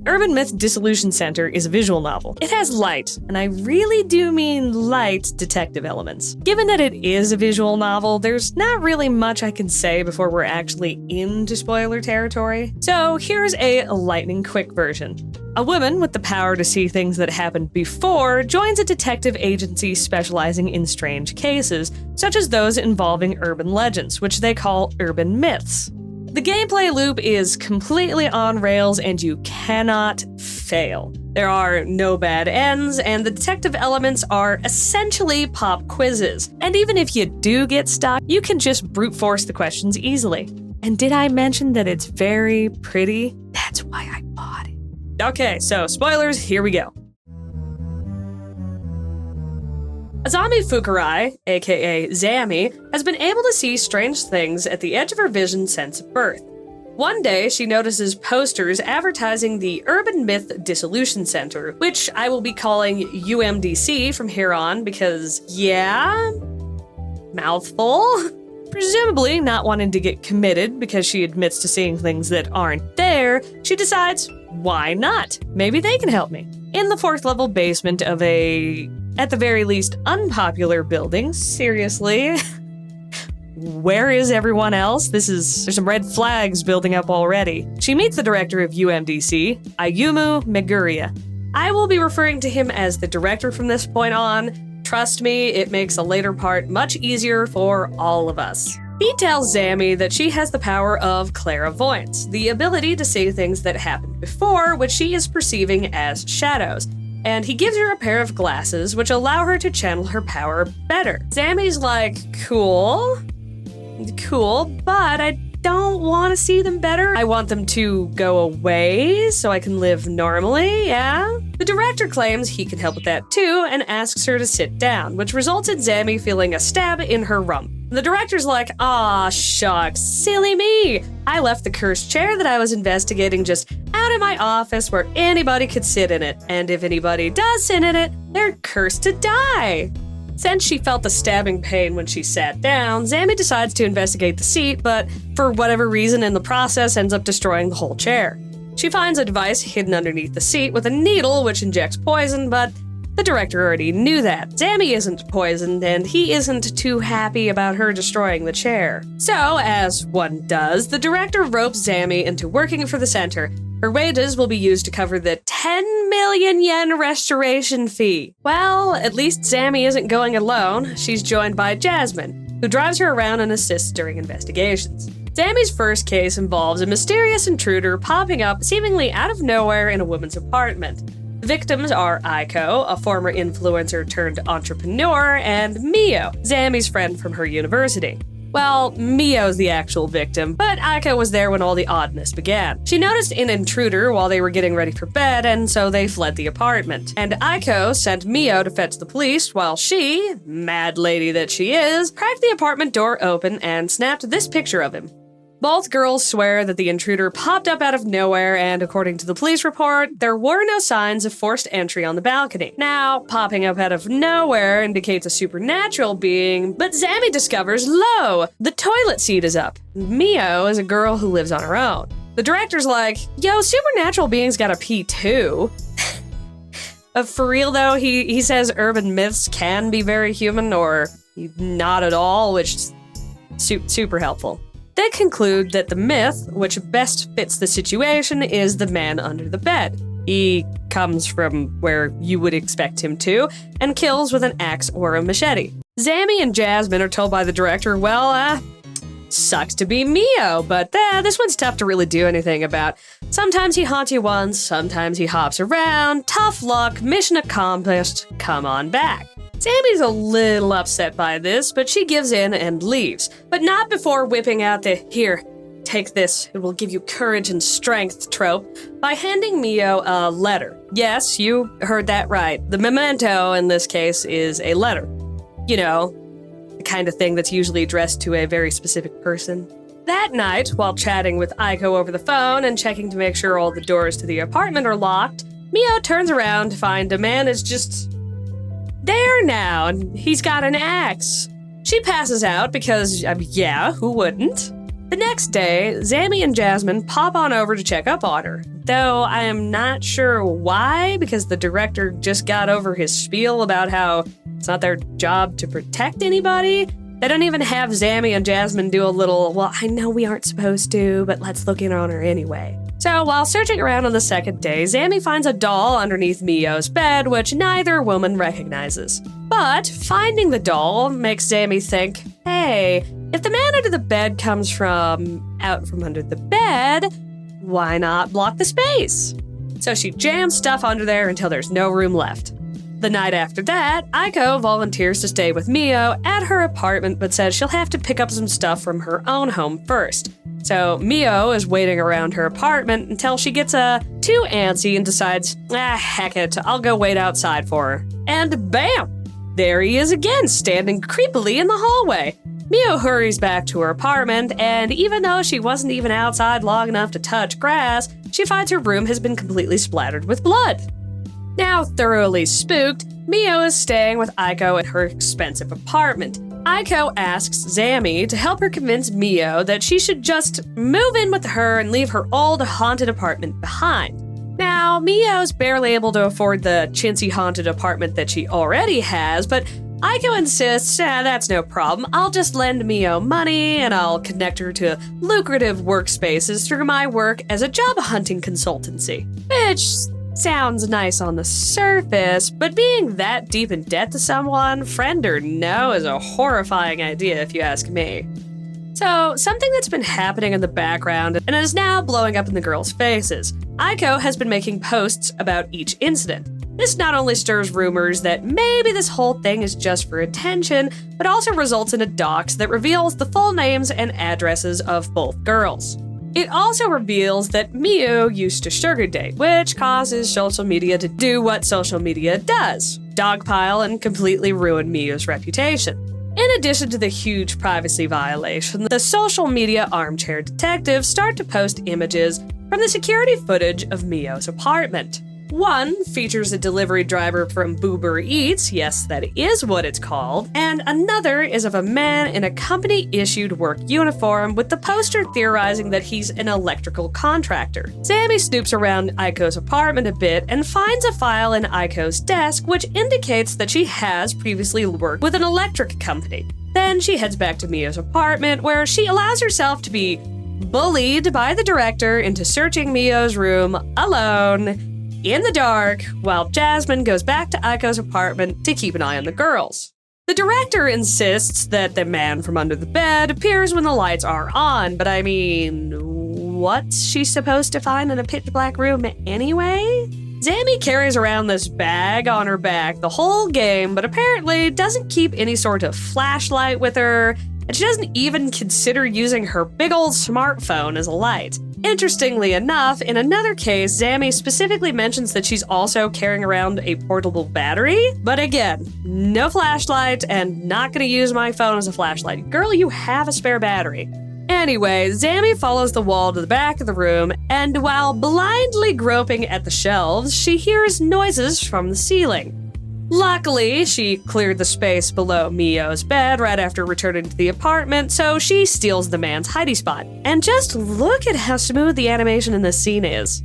Urban Myth Dissolution Center is a visual novel. It has light, and I really do mean light, detective elements. Given that it is a visual novel, there's not really much I can say before we're actually into spoiler territory. So here's a lightning quick version. A woman with the power to see things that happened before joins a detective agency specializing in strange cases, such as those involving urban legends, which they call urban myths. The gameplay loop is completely on rails and you cannot fail. There are no bad ends, and the detective elements are essentially pop quizzes. And even if you do get stuck, you can just brute force the questions easily. And did I mention that it's very pretty? That's why I bought it. Okay, so spoilers, here we go. Azami Fukurai, aka Zami, has been able to see strange things at the edge of her vision since birth. One day, she notices posters advertising the Urban Myth Dissolution Center, which I will be calling UMDC from here on because, yeah, mouthful. Presumably not wanting to get committed because she admits to seeing things that aren't there, she decides, why not? Maybe they can help me. In the 4th level basement of a, at the very least, unpopular building, seriously, where is everyone else? There's some red flags building up already. She meets the director of UMDC, Ayumu Meguriya. I will be referring to him as the director from this point on. Trust me, it makes a later part much easier for all of us. He tells Zami that she has the power of clairvoyance, the ability to see things that happened before, which she is perceiving as shadows. And he gives her a pair of glasses, which allow her to channel her power better. Zami's like, cool, but I don't want to see them better. I want them to go away so I can live normally, yeah? The director claims he can help with that too and asks her to sit down, which results in Zami feeling a stab in her rump. The director's like, aw, shucks, silly me. I left the cursed chair that I was investigating just out in my office where anybody could sit in it, and if anybody does sit in it, they're cursed to die. Since she felt the stabbing pain when she sat down, Zami decides to investigate the seat, but for whatever reason in the process ends up destroying the whole chair. She finds a device hidden underneath the seat with a needle which injects poison, but the director already knew that. Zami isn't poisoned, and he isn't too happy about her destroying the chair. So, as one does, the director ropes Zami into working for the center. Her wages will be used to cover the 10 million yen restoration fee. Well, at least Zami isn't going alone. She's joined by Jasmine, who drives her around and assists during investigations. Zami's first case involves a mysterious intruder popping up seemingly out of nowhere in a woman's apartment. The victims are Aiko, a former influencer turned entrepreneur, and Mio, Zami's friend from her university. Well, Mio's the actual victim, but Aiko was there when all the oddness began. She noticed an intruder while they were getting ready for bed, and so they fled the apartment. And Aiko sent Mio to fetch the police while she, mad lady that she is, cracked the apartment door open and snapped this picture of him. Both girls swear that the intruder popped up out of nowhere, and according to the police report, there were no signs of forced entry on the balcony. Now, popping up out of nowhere indicates a supernatural being, but Zami discovers, lo, the toilet seat is up. Mio is a girl who lives on her own. The director's like, yo, supernatural beings gotta pee too. For real though, he says urban myths can be very human or not at all, which is super helpful. They conclude that the myth, which best fits the situation, is the man under the bed. He comes from where you would expect him to, and kills with an axe or a machete. Zami and Jasmine are told by the director, well, sucks to be Mio, but this one's tough to really do anything about. Sometimes he haunts you once, sometimes he hops around. Tough luck, mission accomplished, come on back. Zami's a little upset by this, but she gives in and leaves. But not before whipping out the, here, take this, it will give you courage and strength trope, by handing Mio a letter. Yes, you heard that right. The memento in this case is a letter. You know, the kind of thing that's usually addressed to a very specific person. That night, while chatting with Aiko over the phone and checking to make sure all the doors to the apartment are locked, Mio turns around to find a man is just there now, and he's got an axe. She passes out because, yeah, who wouldn't? The next day, Zammy and Jasmine pop on over to check up on her, though I am not sure why, because the director just got over his spiel about how it's not their job to protect anybody. They don't even have Zammy and Jasmine do a little, well, I know we aren't supposed to, but let's look in on her anyway. So while searching around on the second day, Zammy finds a doll underneath Mio's bed, which neither woman recognizes. But finding the doll makes Zammy think, hey, if the man under the bed comes from out from under the bed, why not block the space? So she jams stuff under there until there's no room left. The night after that, Aiko volunteers to stay with Mio at her apartment, but says she'll have to pick up some stuff from her own home first. So Mio is waiting around her apartment until she gets too antsy and decides, heck it, I'll go wait outside for her. And bam! There he is again, standing creepily in the hallway. Mio hurries back to her apartment, and even though she wasn't even outside long enough to touch grass, she finds her room has been completely splattered with blood. Now thoroughly spooked, Mio is staying with Aiko at her expensive apartment. Aiko asks Zammy to help her convince Mio that she should just move in with her and leave her old haunted apartment behind. Now, Mio's barely able to afford the chintzy haunted apartment that she already has, but Aiko insists, that's no problem. I'll just lend Mio money and I'll connect her to lucrative workspaces through my work as a job hunting consultancy. Which sounds nice on the surface, but being that deep in debt to someone, friend or no, is a horrifying idea if you ask me. So, something that's been happening in the background and is now blowing up in the girls' faces. Aiko has been making posts about each incident. This not only stirs rumors that maybe this whole thing is just for attention, but also results in a dox that reveals the full names and addresses of both girls. It also reveals that Mio used to sugar date, which causes social media to do what social media does, dogpile and completely ruin Mio's reputation. In addition to the huge privacy violation, the social media armchair detectives start to post images from the security footage of Mio's apartment. One features a delivery driver from Boober Eats, yes, that is what it's called, and another is of a man in a company-issued work uniform with the poster theorizing that he's an electrical contractor. Zammy snoops around Aiko's apartment a bit and finds a file in Aiko's desk which indicates that she has previously worked with an electric company. Then she heads back to Mio's apartment where she allows herself to be bullied by the director into searching Mio's room alone in the dark, while Jasmine goes back to Aiko's apartment to keep an eye on the girls. The director insists that the man from under the bed appears when the lights are on, but I mean, what's she supposed to find in a pitch-black room anyway? Zammy carries around this bag on her back the whole game, but apparently doesn't keep any sort of flashlight with her, and she doesn't even consider using her big old smartphone as a light. Interestingly enough, in another case, Zammy specifically mentions that she's also carrying around a portable battery, but again, no flashlight and not gonna use my phone as a flashlight. Girl, you have a spare battery. Anyway, Zammy follows the wall to the back of the room, and while blindly groping at the shelves, she hears noises from the ceiling. Luckily, she cleared the space below Mio's bed right after returning to the apartment, so she steals the man's hidey spot. And just look at how smooth the animation in this scene is.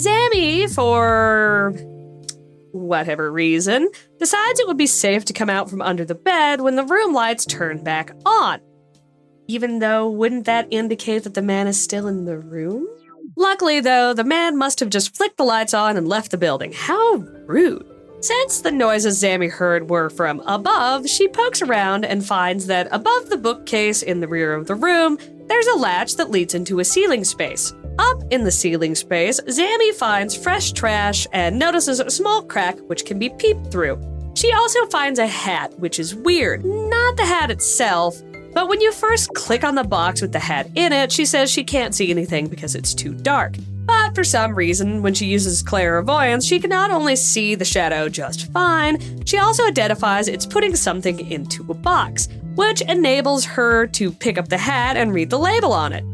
Zammy, for whatever reason, decides it would be safe to come out from under the bed when the room lights turn back on. Even though, wouldn't that indicate that the man is still in the room? Luckily, though, the man must have just flicked the lights on and left the building. How rude. Since the noises Zammy heard were from above, she pokes around and finds that above the bookcase in the rear of the room, there's a latch that leads into a ceiling space. Up in the ceiling space, Zammy finds fresh trash and notices a small crack which can be peeped through. She also finds a hat, which is weird. Not the hat itself, but when you first click on the box with the hat in it, she says she can't see anything because it's too dark. But for some reason, when she uses clairvoyance, she can not only see the shadow just fine, she also identifies it's putting something into a box, which enables her to pick up the hat and read the label on it.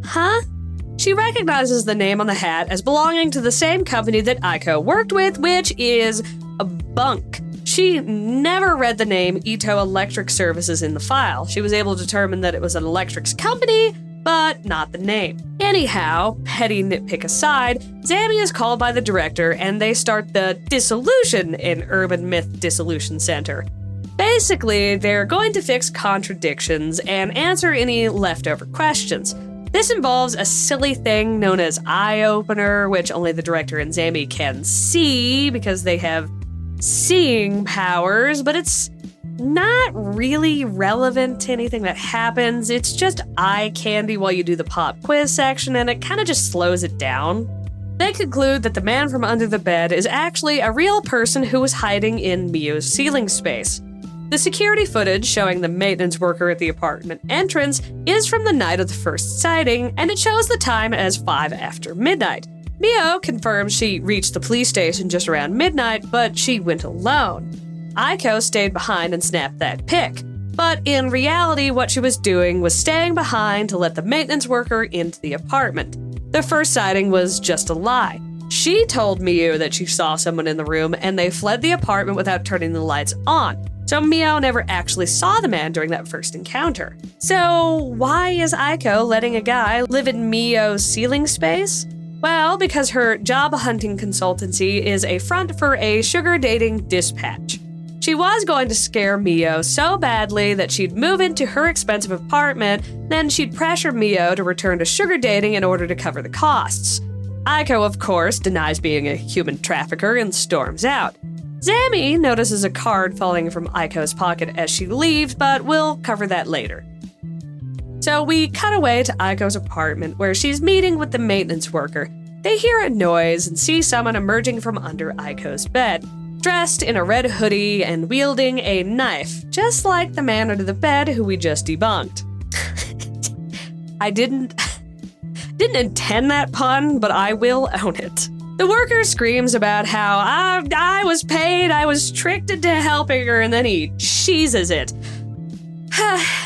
Huh? She recognizes the name on the hat as belonging to the same company that Aiko worked with, which is a Bunk. She never read the name Ito Electric Services in the file. She was able to determine that it was an electrics company, but not the name. Anyhow, petty nitpick aside, Zammy is called by the director and they start the dissolution in Urban Myth Dissolution Center. Basically, they're going to fix contradictions and answer any leftover questions. This involves a silly thing known as eye opener, which only the director and Zammy can see because they have seeing powers, but it's not really relevant to anything that happens. It's just eye candy while you do the pop quiz section, and it kind of just slows it down. They conclude that the man from under the bed is actually a real person who was hiding in Mio's ceiling space. The security footage showing the maintenance worker at the apartment entrance is from the night of the first sighting, and it shows the time as 5 after midnight. Mio confirms she reached the police station just around midnight, but she went alone. Aiko stayed behind and snapped that pic. But in reality, what she was doing was staying behind to let the maintenance worker into the apartment. The first sighting was just a lie. She told Mio that she saw someone in the room, and they fled the apartment without turning the lights on. So Mio never actually saw the man during that first encounter. So why is Aiko letting a guy live in Mio's ceiling space? Well, because her job hunting consultancy is a front for a sugar dating dispatch. She was going to scare Mio so badly that she'd move into her expensive apartment, then she'd pressure Mio to return to sugar dating in order to cover the costs. Aiko, of course, denies being a human trafficker and storms out. Zammy notices a card falling from Aiko's pocket as she leaves, but we'll cover that later. So we cut away to Aiko's apartment where she's meeting with the maintenance worker. They hear a noise and see someone emerging from under Aiko's bed, dressed in a red hoodie and wielding a knife, just like the man under the bed who we just debunked. I didn't intend that pun, but I will own it. The worker screams about how I was paid, I was tricked into helping her, and then he cheeses it.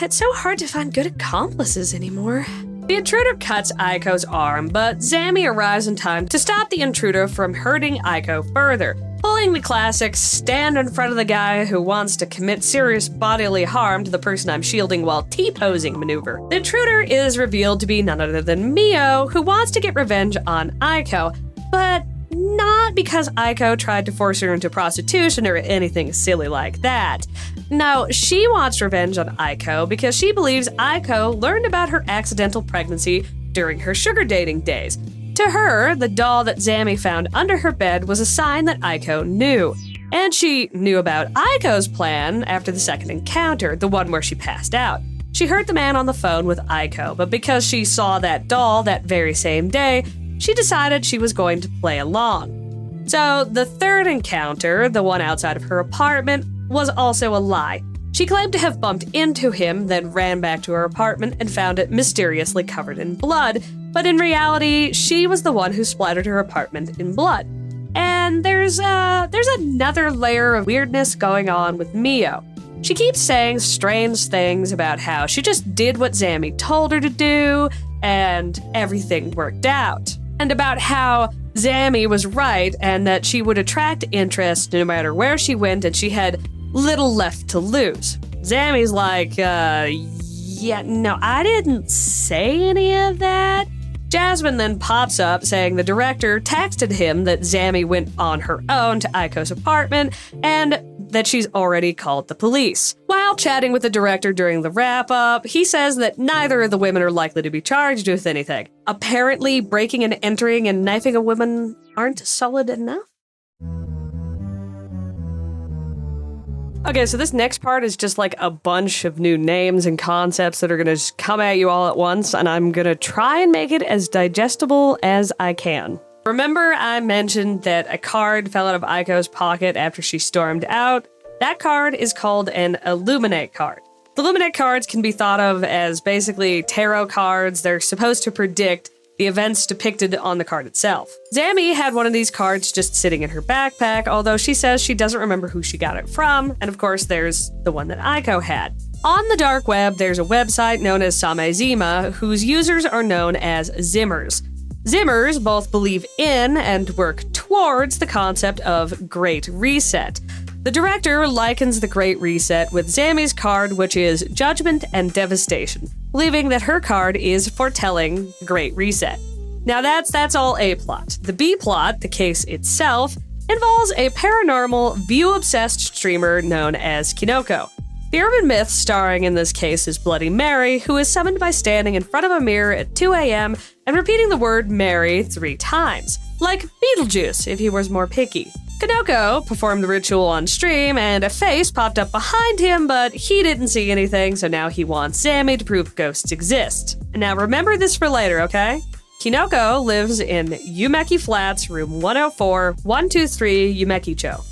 It's so hard to find good accomplices anymore. The intruder cuts Aiko's arm, but Zammy arrives in time to stop the intruder from hurting Aiko further, pulling the classic stand in front of the guy who wants to commit serious bodily harm to the person I'm shielding while T-posing maneuver. The intruder is revealed to be none other than Mio, who wants to get revenge on Aiko, but not because Aiko tried to force her into prostitution or anything silly like that. No, she wants revenge on Aiko because she believes Aiko learned about her accidental pregnancy during her sugar dating days. To her, the doll that Zammy found under her bed was a sign that Aiko knew. And she knew about Aiko's plan after the second encounter, the one where she passed out. She heard the man on the phone with Aiko, but because she saw that doll that very same day, she decided she was going to play along. So the third encounter, the one outside of her apartment, was also a lie. She claimed to have bumped into him, then ran back to her apartment and found it mysteriously covered in blood, but in reality, she was the one who splattered her apartment in blood. And there's another layer of weirdness going on with Mio. She keeps saying strange things about how she just did what Zammy told her to do, and everything worked out. And about how Zammy was right and that she would attract interest no matter where she went and she had little left to lose. Zammy's like, yeah, no, I didn't say any of that. Jasmine then pops up saying the director texted him that Zammy went on her own to Aiko's apartment and that she's already called the police. While chatting with the director during the wrap-up, he says that neither of the women are likely to be charged with anything. Apparently, breaking and entering and knifing a woman aren't solid enough? Okay, so this next part is just like a bunch of new names and concepts that are gonna just come at you all at once, and I'm gonna try and make it as digestible as I can. Remember I mentioned that a card fell out of Aiko's pocket after she stormed out? That card is called an Illuminate card. The Illuminate cards can be thought of as basically tarot cards. They're supposed to predict the events depicted on the card itself. Zammy had one of these cards just sitting in her backpack, although she says she doesn't remember who she got it from, and of course there's the one that Aiko had. On the dark web, there's a website known as Samezima, whose users are known as Zimmers. Zimmers both believe in and work towards the concept of Great Reset. The director likens the Great Reset with Zami's card, which is Judgment and Devastation, believing that her card is foretelling the Great Reset. Now that's all A plot. The B plot, the case itself, involves a paranormal, view-obsessed streamer known as Kinoko. The urban myth starring in this case is Bloody Mary, who is summoned by standing in front of a mirror at 2 a.m. and repeating the word Mary 3 times, like Beetlejuice if he was more picky. Kinoko performed the ritual on stream, and a face popped up behind him, but he didn't see anything, so now he wants Zami to prove ghosts exist. Now remember this for later, okay? Kinoko lives in Umeki Flats, room 104, 123 Umekicho.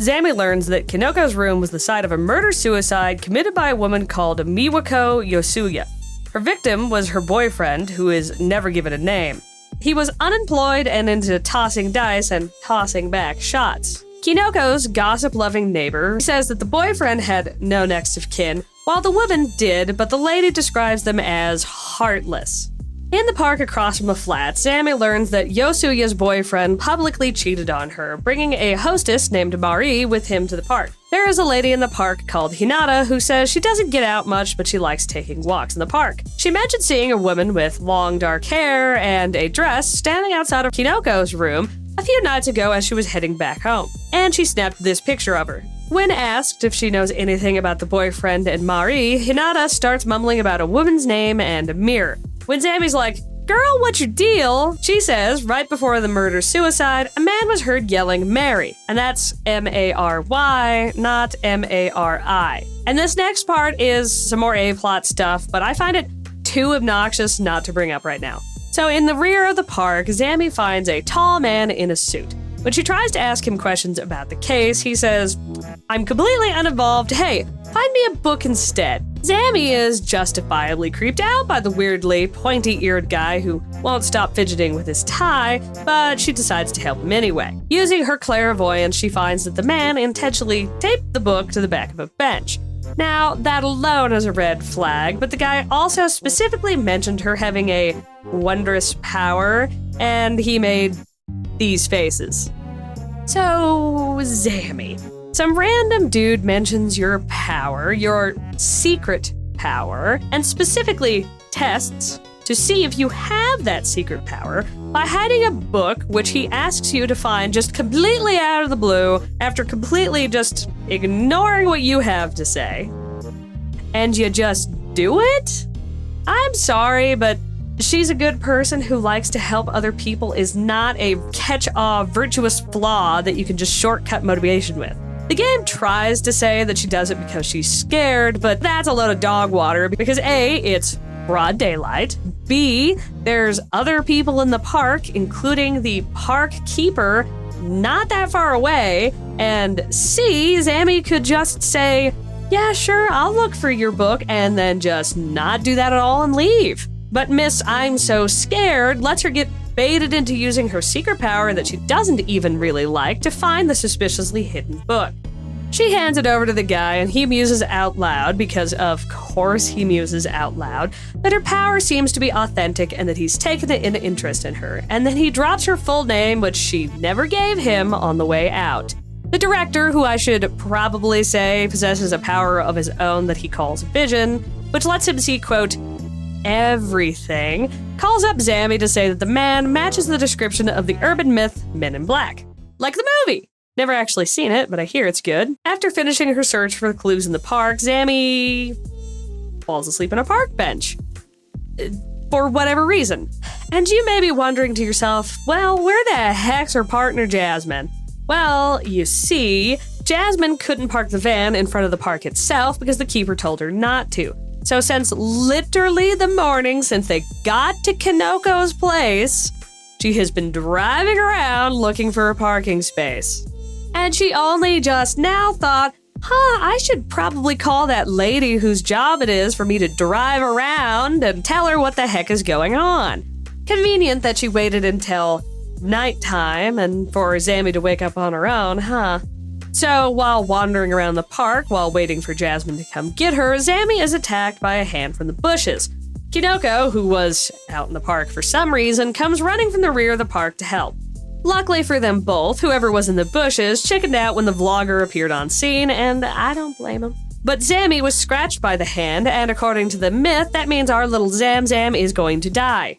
Zami learns that Kinoko's room was the site of a murder-suicide committed by a woman called Miwako Yosuya. Her victim was her boyfriend, who is never given a name. He was unemployed and into tossing dice and tossing back shots. Kinoko's gossip-loving neighbor says that the boyfriend had no next of kin, while the woman did, but the lady describes them as heartless. In the park across from the flat, Zami learns that Yosuya's boyfriend publicly cheated on her, bringing a hostess named Mari with him to the park. There is a lady in the park called Hinata who says she doesn't get out much, but she likes taking walks in the park. She mentioned seeing a woman with long dark hair and a dress standing outside of Kinoko's room a few nights ago as she was heading back home, and she snapped this picture of her. When asked if she knows anything about the boyfriend and Mari, Hinata starts mumbling about a woman's name and a mirror. When Zami's like, "Girl, what's your deal?" she says, right before the murder-suicide, a man was heard yelling Mary, and that's M-A-R-Y, not M-A-R-I. And this next part is some more A-plot stuff, but I find it too obnoxious not to bring up right now. So in the rear of the park, Zami finds a tall man in a suit. When she tries to ask him questions about the case, he says, "I'm completely uninvolved. Hey, find me a book instead." Zami is justifiably creeped out by the weirdly pointy-eared guy who won't stop fidgeting with his tie, but she decides to help him anyway. Using her clairvoyance, she finds that the man intentionally taped the book to the back of a bench. Now, that alone is a red flag, but the guy also specifically mentioned her having a wondrous power, and he made these faces. So, Zami. Some random dude mentions your power, your secret power, and specifically tests to see if you have that secret power by hiding a book which he asks you to find just completely out of the blue after completely just ignoring what you have to say. And you just do it? I'm sorry, but she's a good person who likes to help other people is not a catch-all virtuous flaw that you can just shortcut motivation with. The game tries to say that she does it because she's scared, but that's a load of dog water because A, it's broad daylight, B, there's other people in the park, including the park keeper, not that far away, and C, Zami could just say, "Yeah, sure, I'll look for your book," and then just not do that at all and leave. But Miss I'm So Scared lets her get baited into using her secret power that she doesn't even really like to find the suspiciously hidden book. She hands it over to the guy and he muses out loud, because of course he muses out loud, that her power seems to be authentic and that he's taken an interest in her, and then he drops her full name, which she never gave him, on the way out. The director, who I should probably say possesses a power of his own that he calls vision, which lets him see, quote, everything, calls up Zami to say that the man matches the description of the urban myth Men in Black. Like the movie! Never actually seen it, but I hear it's good. After finishing her search for clues in the park, Zami falls asleep on a park bench. For whatever reason. And you may be wondering to yourself, well, where the heck's her partner Jasmine? Well, you see, Jasmine couldn't park the van in front of the park itself because the keeper told her not to. So since literally the morning since they got to Kinoko's place, she has been driving around looking for a parking space. And she only just now thought, I should probably call that lady whose job it is for me to drive around and tell her what the heck is going on. Convenient that she waited until nighttime and for Zami to wake up on her own, huh? So while wandering around the park while waiting for Jasmine to come get her, Zami is attacked by a hand from the bushes. Kinoko, who was out in the park for some reason, comes running from the rear of the park to help. Luckily for them both, whoever was in the bushes chickened out when the vlogger appeared on scene, and I don't blame him. But Zammy was scratched by the hand, and according to the myth, that means our little Zam is going to die.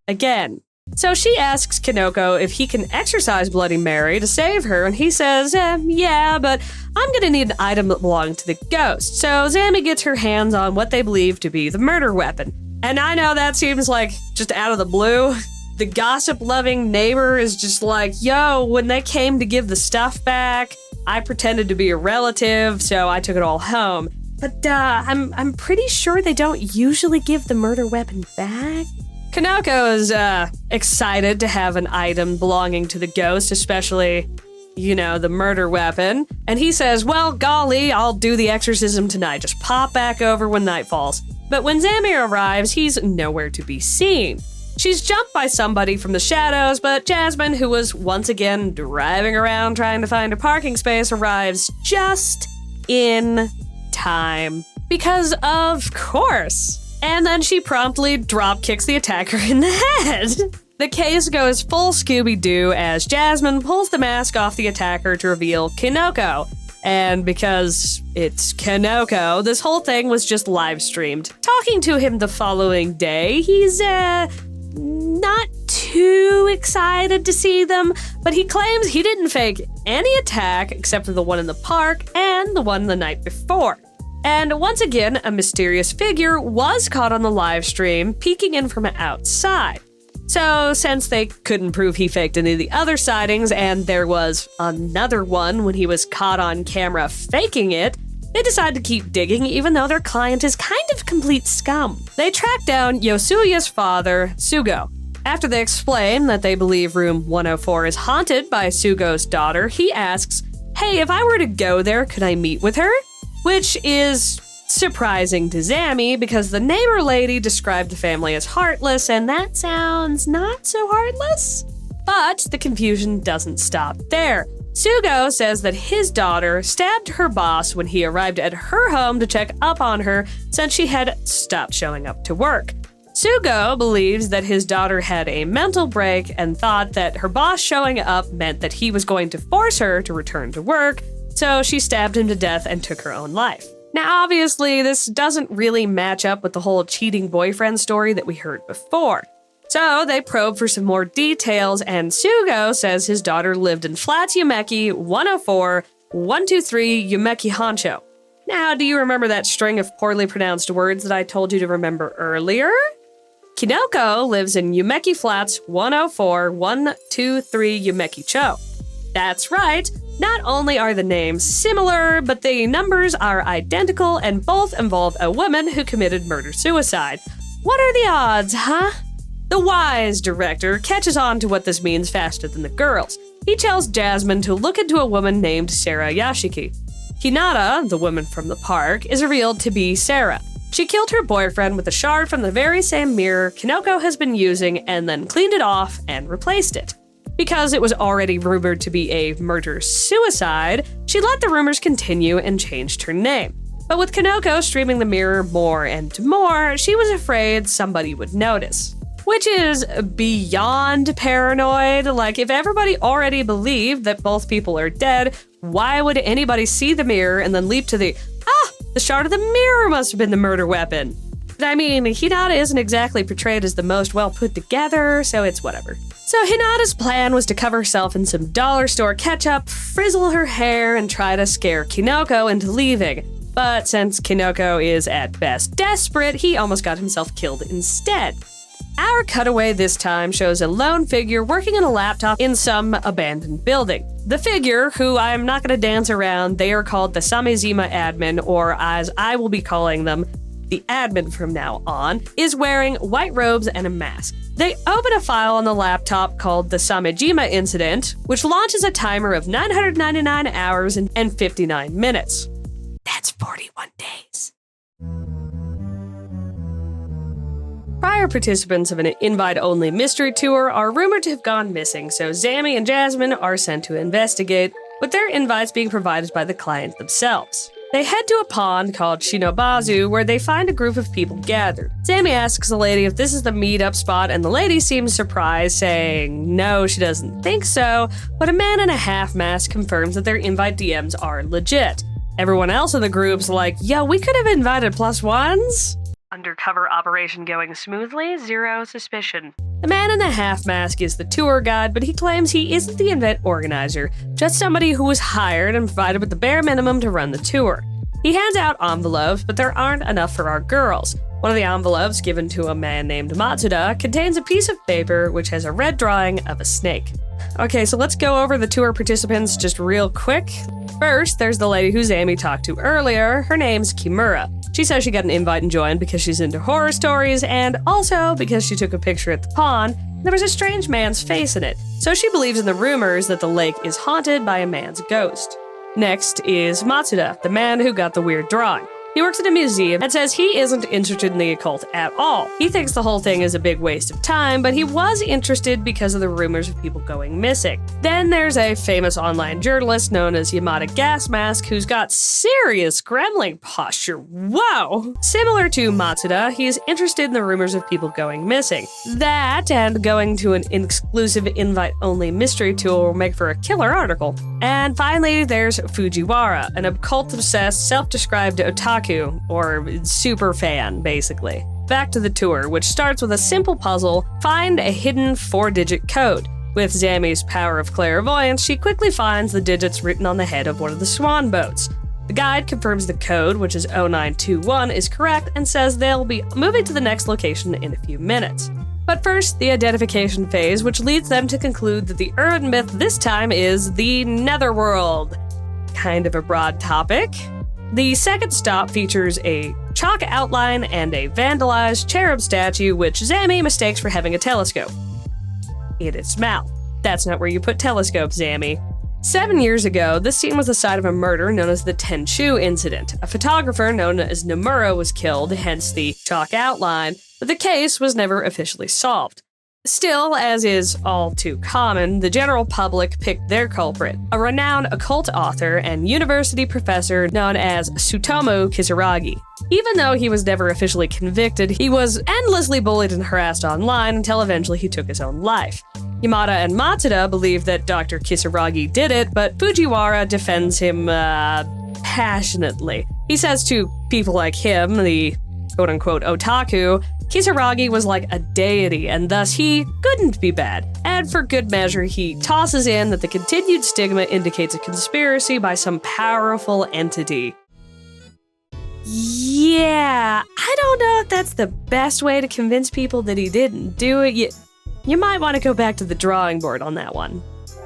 Again. So she asks Kinoko if he can exorcise Bloody Mary to save her, and he says, yeah, but I'm gonna need an item that belonged to the ghost. So Zammy gets her hands on what they believe to be the murder weapon. And I know that seems like just out of the blue. The gossip-loving neighbor is just like, yo, when they came to give the stuff back, I pretended to be a relative, so I took it all home. But I'm pretty sure they don't usually give the murder weapon back. Kinoko is excited to have an item belonging to the ghost, especially, the murder weapon. And he says, well, golly, I'll do the exorcism tonight. Just pop back over when night falls. But when Zammy arrives, he's nowhere to be seen. She's jumped by somebody from the shadows, but Jasmine, who was once again driving around trying to find a parking space, arrives just in time. Because of course. And then she promptly drop kicks the attacker in the head. The case goes full Scooby-Doo as Jasmine pulls the mask off the attacker to reveal Kinoko. And because it's Kinoko, this whole thing was just live streamed. Talking to him the following day, he's not too excited to see them, but he claims he didn't fake any attack except for the one in the park and the one the night before. And once again, a mysterious figure was caught on the live stream, peeking in from outside. So, since they couldn't prove he faked any of the other sightings, and there was another one when he was caught on camera faking it, they decide to keep digging even though their client is kind of complete scum. They track down Yosuya's father, Sugo. After they explain that they believe room 104 is haunted by Sugo's daughter, he asks, hey, if I were to go there, could I meet with her? Which is surprising to Zammy because the neighbor lady described the family as heartless, and that sounds not so heartless. But the confusion doesn't stop there. Sugo says that his daughter stabbed her boss when he arrived at her home to check up on her since she had stopped showing up to work. Sugo believes that his daughter had a mental break and thought that her boss showing up meant that he was going to force her to return to work, so she stabbed him to death and took her own life. Now, obviously, this doesn't really match up with the whole cheating boyfriend story that we heard before. So they probe for some more details, and Sugo says his daughter lived in Flats Yumeki 104 123 Yumeki Honcho. Now, do you remember that string of poorly pronounced words that I told you to remember earlier? Kinoko lives in Yumeki Flats 104 123 Yumeki Cho. That's right. Not only are the names similar, but the numbers are identical and both involve a woman who committed murder-suicide. What are the odds, huh? The wise director catches on to what this means faster than the girls. He tells Jasmine to look into a woman named Sarah Yashiki. Hinata, the woman from the park, is revealed to be Sarah. She killed her boyfriend with a shard from the very same mirror Kinoko has been using and then cleaned it off and replaced it. Because it was already rumored to be a murder-suicide, she let the rumors continue and changed her name. But with Kinoko streaming the mirror more and more, she was afraid somebody would notice. Which is beyond paranoid. Like, if everybody already believed that both people are dead, why would anybody see the mirror and then leap to the shard of the mirror must have been the murder weapon? But I mean, Hinata isn't exactly portrayed as the most well put together, so it's whatever. So Hinata's plan was to cover herself in some dollar store ketchup, frizzle her hair, and try to scare Kinoko into leaving. But since Kinoko is at best desperate, he almost got himself killed instead. Our cutaway this time shows a lone figure working on a laptop in some abandoned building. The figure, who I'm not going to dance around, they are called the Samezima admin, or as I will be calling them, the admin from now on, is wearing white robes and a mask. They open a file on the laptop called the Samejima Incident, which launches a timer of 999 hours and 59 minutes. That's 41 days. Prior participants of an invite-only mystery tour are rumored to have gone missing, so Zammy and Jasmine are sent to investigate, with their invites being provided by the client themselves. They head to a pond called Shinobazu where they find a group of people gathered. Sammy asks the lady if this is the meetup spot, and the lady seems surprised, saying no, she doesn't think so, but a man in a half mask confirms that their invite DMs are legit. Everyone else in the group's like, yo, we could have invited plus ones? Undercover operation going smoothly, zero suspicion. The man in the half mask is the tour guide, but he claims he isn't the event organizer, just somebody who was hired and provided with the bare minimum to run the tour. He hands out envelopes, but there aren't enough for our girls. One of the envelopes, given to a man named Matsuda, contains a piece of paper which has a red drawing of a snake. Okay, so let's go over the tour participants just real quick. First, there's the lady who Amy talked to earlier. Her name's Kimura. She says she got an invite and joined because she's into horror stories, and also because she took a picture at the pond. There was a strange man's face in it, so she believes in the rumors that the lake is haunted by a man's ghost. Next is Matsuda, the man who got the weird drawing. He works at a museum and says he isn't interested in the occult at all. He thinks the whole thing is a big waste of time, but he was interested because of the rumors of people going missing. Then there's a famous online journalist known as Yamada Gasmask who's got serious gremlin posture. Whoa! Similar to Matsuda, he's interested in the rumors of people going missing. That and going to an exclusive invite-only mystery tour will make for a killer article. And finally, there's Fujiwara, an occult-obsessed, self-described otaku, or super fan, basically. Back to the tour, which starts with a simple puzzle: find a hidden 4-digit code. With Zami's power of clairvoyance, she quickly finds the digits written on the head of one of the swan boats. The guide confirms the code, which is 0921, is correct and says they'll be moving to the next location in a few minutes. But first, the identification phase, which leads them to conclude that the urban myth this time is the Netherworld. Kind of a broad topic. The second stop features a chalk outline and a vandalized cherub statue, which Zami mistakes for having a telescope in its mouth. That's not where you put telescopes, Zami. 7 years ago, this scene was the site of a murder known as the Tenchu incident. A photographer known as Nomura was killed, hence the chalk outline, but the case was never officially solved. Still, as is all too common, the general public picked their culprit, a renowned occult author and university professor known as Tsutomu Kisaragi. Even though he was never officially convicted, he was endlessly bullied and harassed online until eventually he took his own life. Yamada and Matsuda believe that Dr. Kisaragi did it, but Fujiwara defends him, passionately. He says to people like him, the quote-unquote otaku, Kisaragi was like a deity, and thus he couldn't be bad. And for good measure, he tosses in that the continued stigma indicates a conspiracy by some powerful entity. Yeah, I don't know if that's the best way to convince people that he didn't do it. You might want to go back to the drawing board on that one.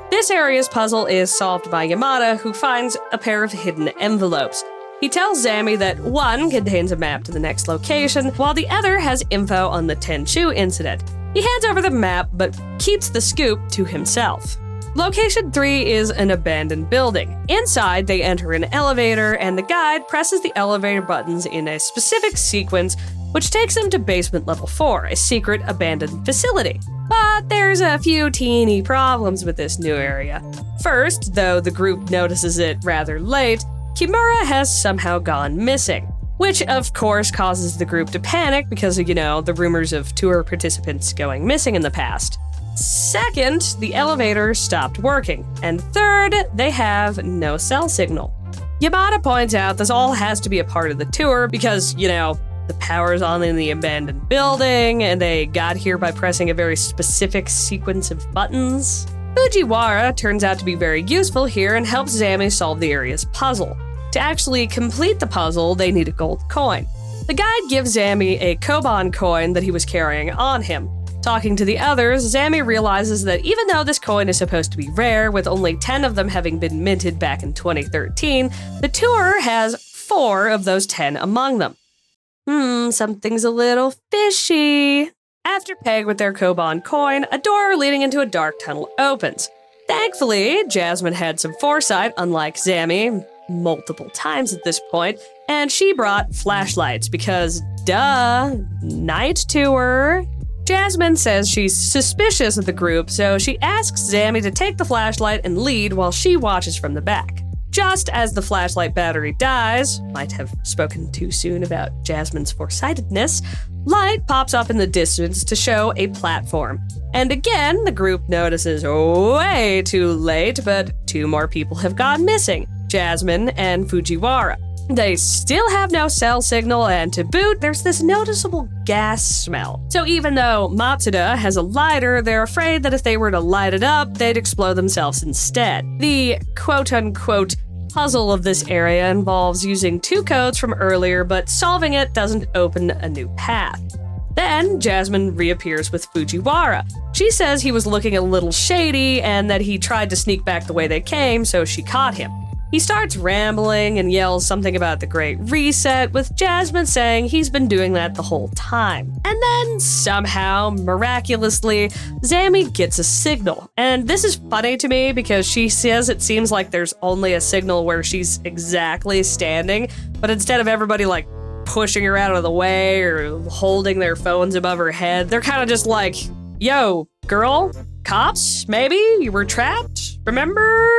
This area's puzzle is solved by Yamada, who finds a pair of hidden envelopes. He tells Zami that one contains a map to the next location, while the other has info on the Tenchu incident. He hands over the map, but keeps the scoop to himself. Location 3 is an abandoned building. Inside, they enter an elevator, and the guide presses the elevator buttons in a specific sequence, which takes them to basement level 4, a secret abandoned facility. But there's a few teeny problems with this new area. First, though the group notices it rather late, Kimura has somehow gone missing, which of course causes the group to panic because of, the rumors of tour participants going missing in the past. Second, the elevator stopped working. And third, they have no cell signal. Yamada points out this all has to be a part of the tour because, the power's on in the abandoned building, and they got here by pressing a very specific sequence of buttons. Fujiwara turns out to be very useful here and helps Zami solve the area's puzzle. To actually complete the puzzle, they need a gold coin. The guide gives Zami a Koban coin that he was carrying on him. Talking to the others, Zami realizes that even though this coin is supposed to be rare, with only 10 of them having been minted back in 2013, the tour has 4 of those 10 among them. Something's a little fishy. After paying with their Koban coin, a door leading into a dark tunnel opens. Thankfully, Jasmine had some foresight, unlike Zami, multiple times at this point, and she brought flashlights because, duh, night tour. Jasmine says she's suspicious of the group, so she asks Zami to take the flashlight and lead while she watches from the back. Just as the flashlight battery dies, might have spoken too soon about Jasmine's foresightedness, light pops up in the distance to show a platform. And again, the group notices way too late, but 2 more people have gone missing, Jasmine and Fujiwara. They still have no cell signal, and to boot, there's this noticeable gas smell. So even though Matsuda has a lighter, they're afraid that if they were to light it up, they'd explode themselves instead. The quote-unquote puzzle of this area involves using 2 codes from earlier, but solving it doesn't open a new path. Then, Jasmine reappears with Fujiwara. She says he was looking a little shady and that he tried to sneak back the way they came, so she caught him. He starts rambling and yells something about the Great Reset, with Jasmine saying he's been doing that the whole time. And then, somehow, miraculously, Zami gets a signal. And this is funny to me because she says it seems like there's only a signal where she's exactly standing, but instead of everybody, pushing her out of the way or holding their phones above her head, they're kind of just like, yo, girl, cops, maybe? You were trapped? Remember?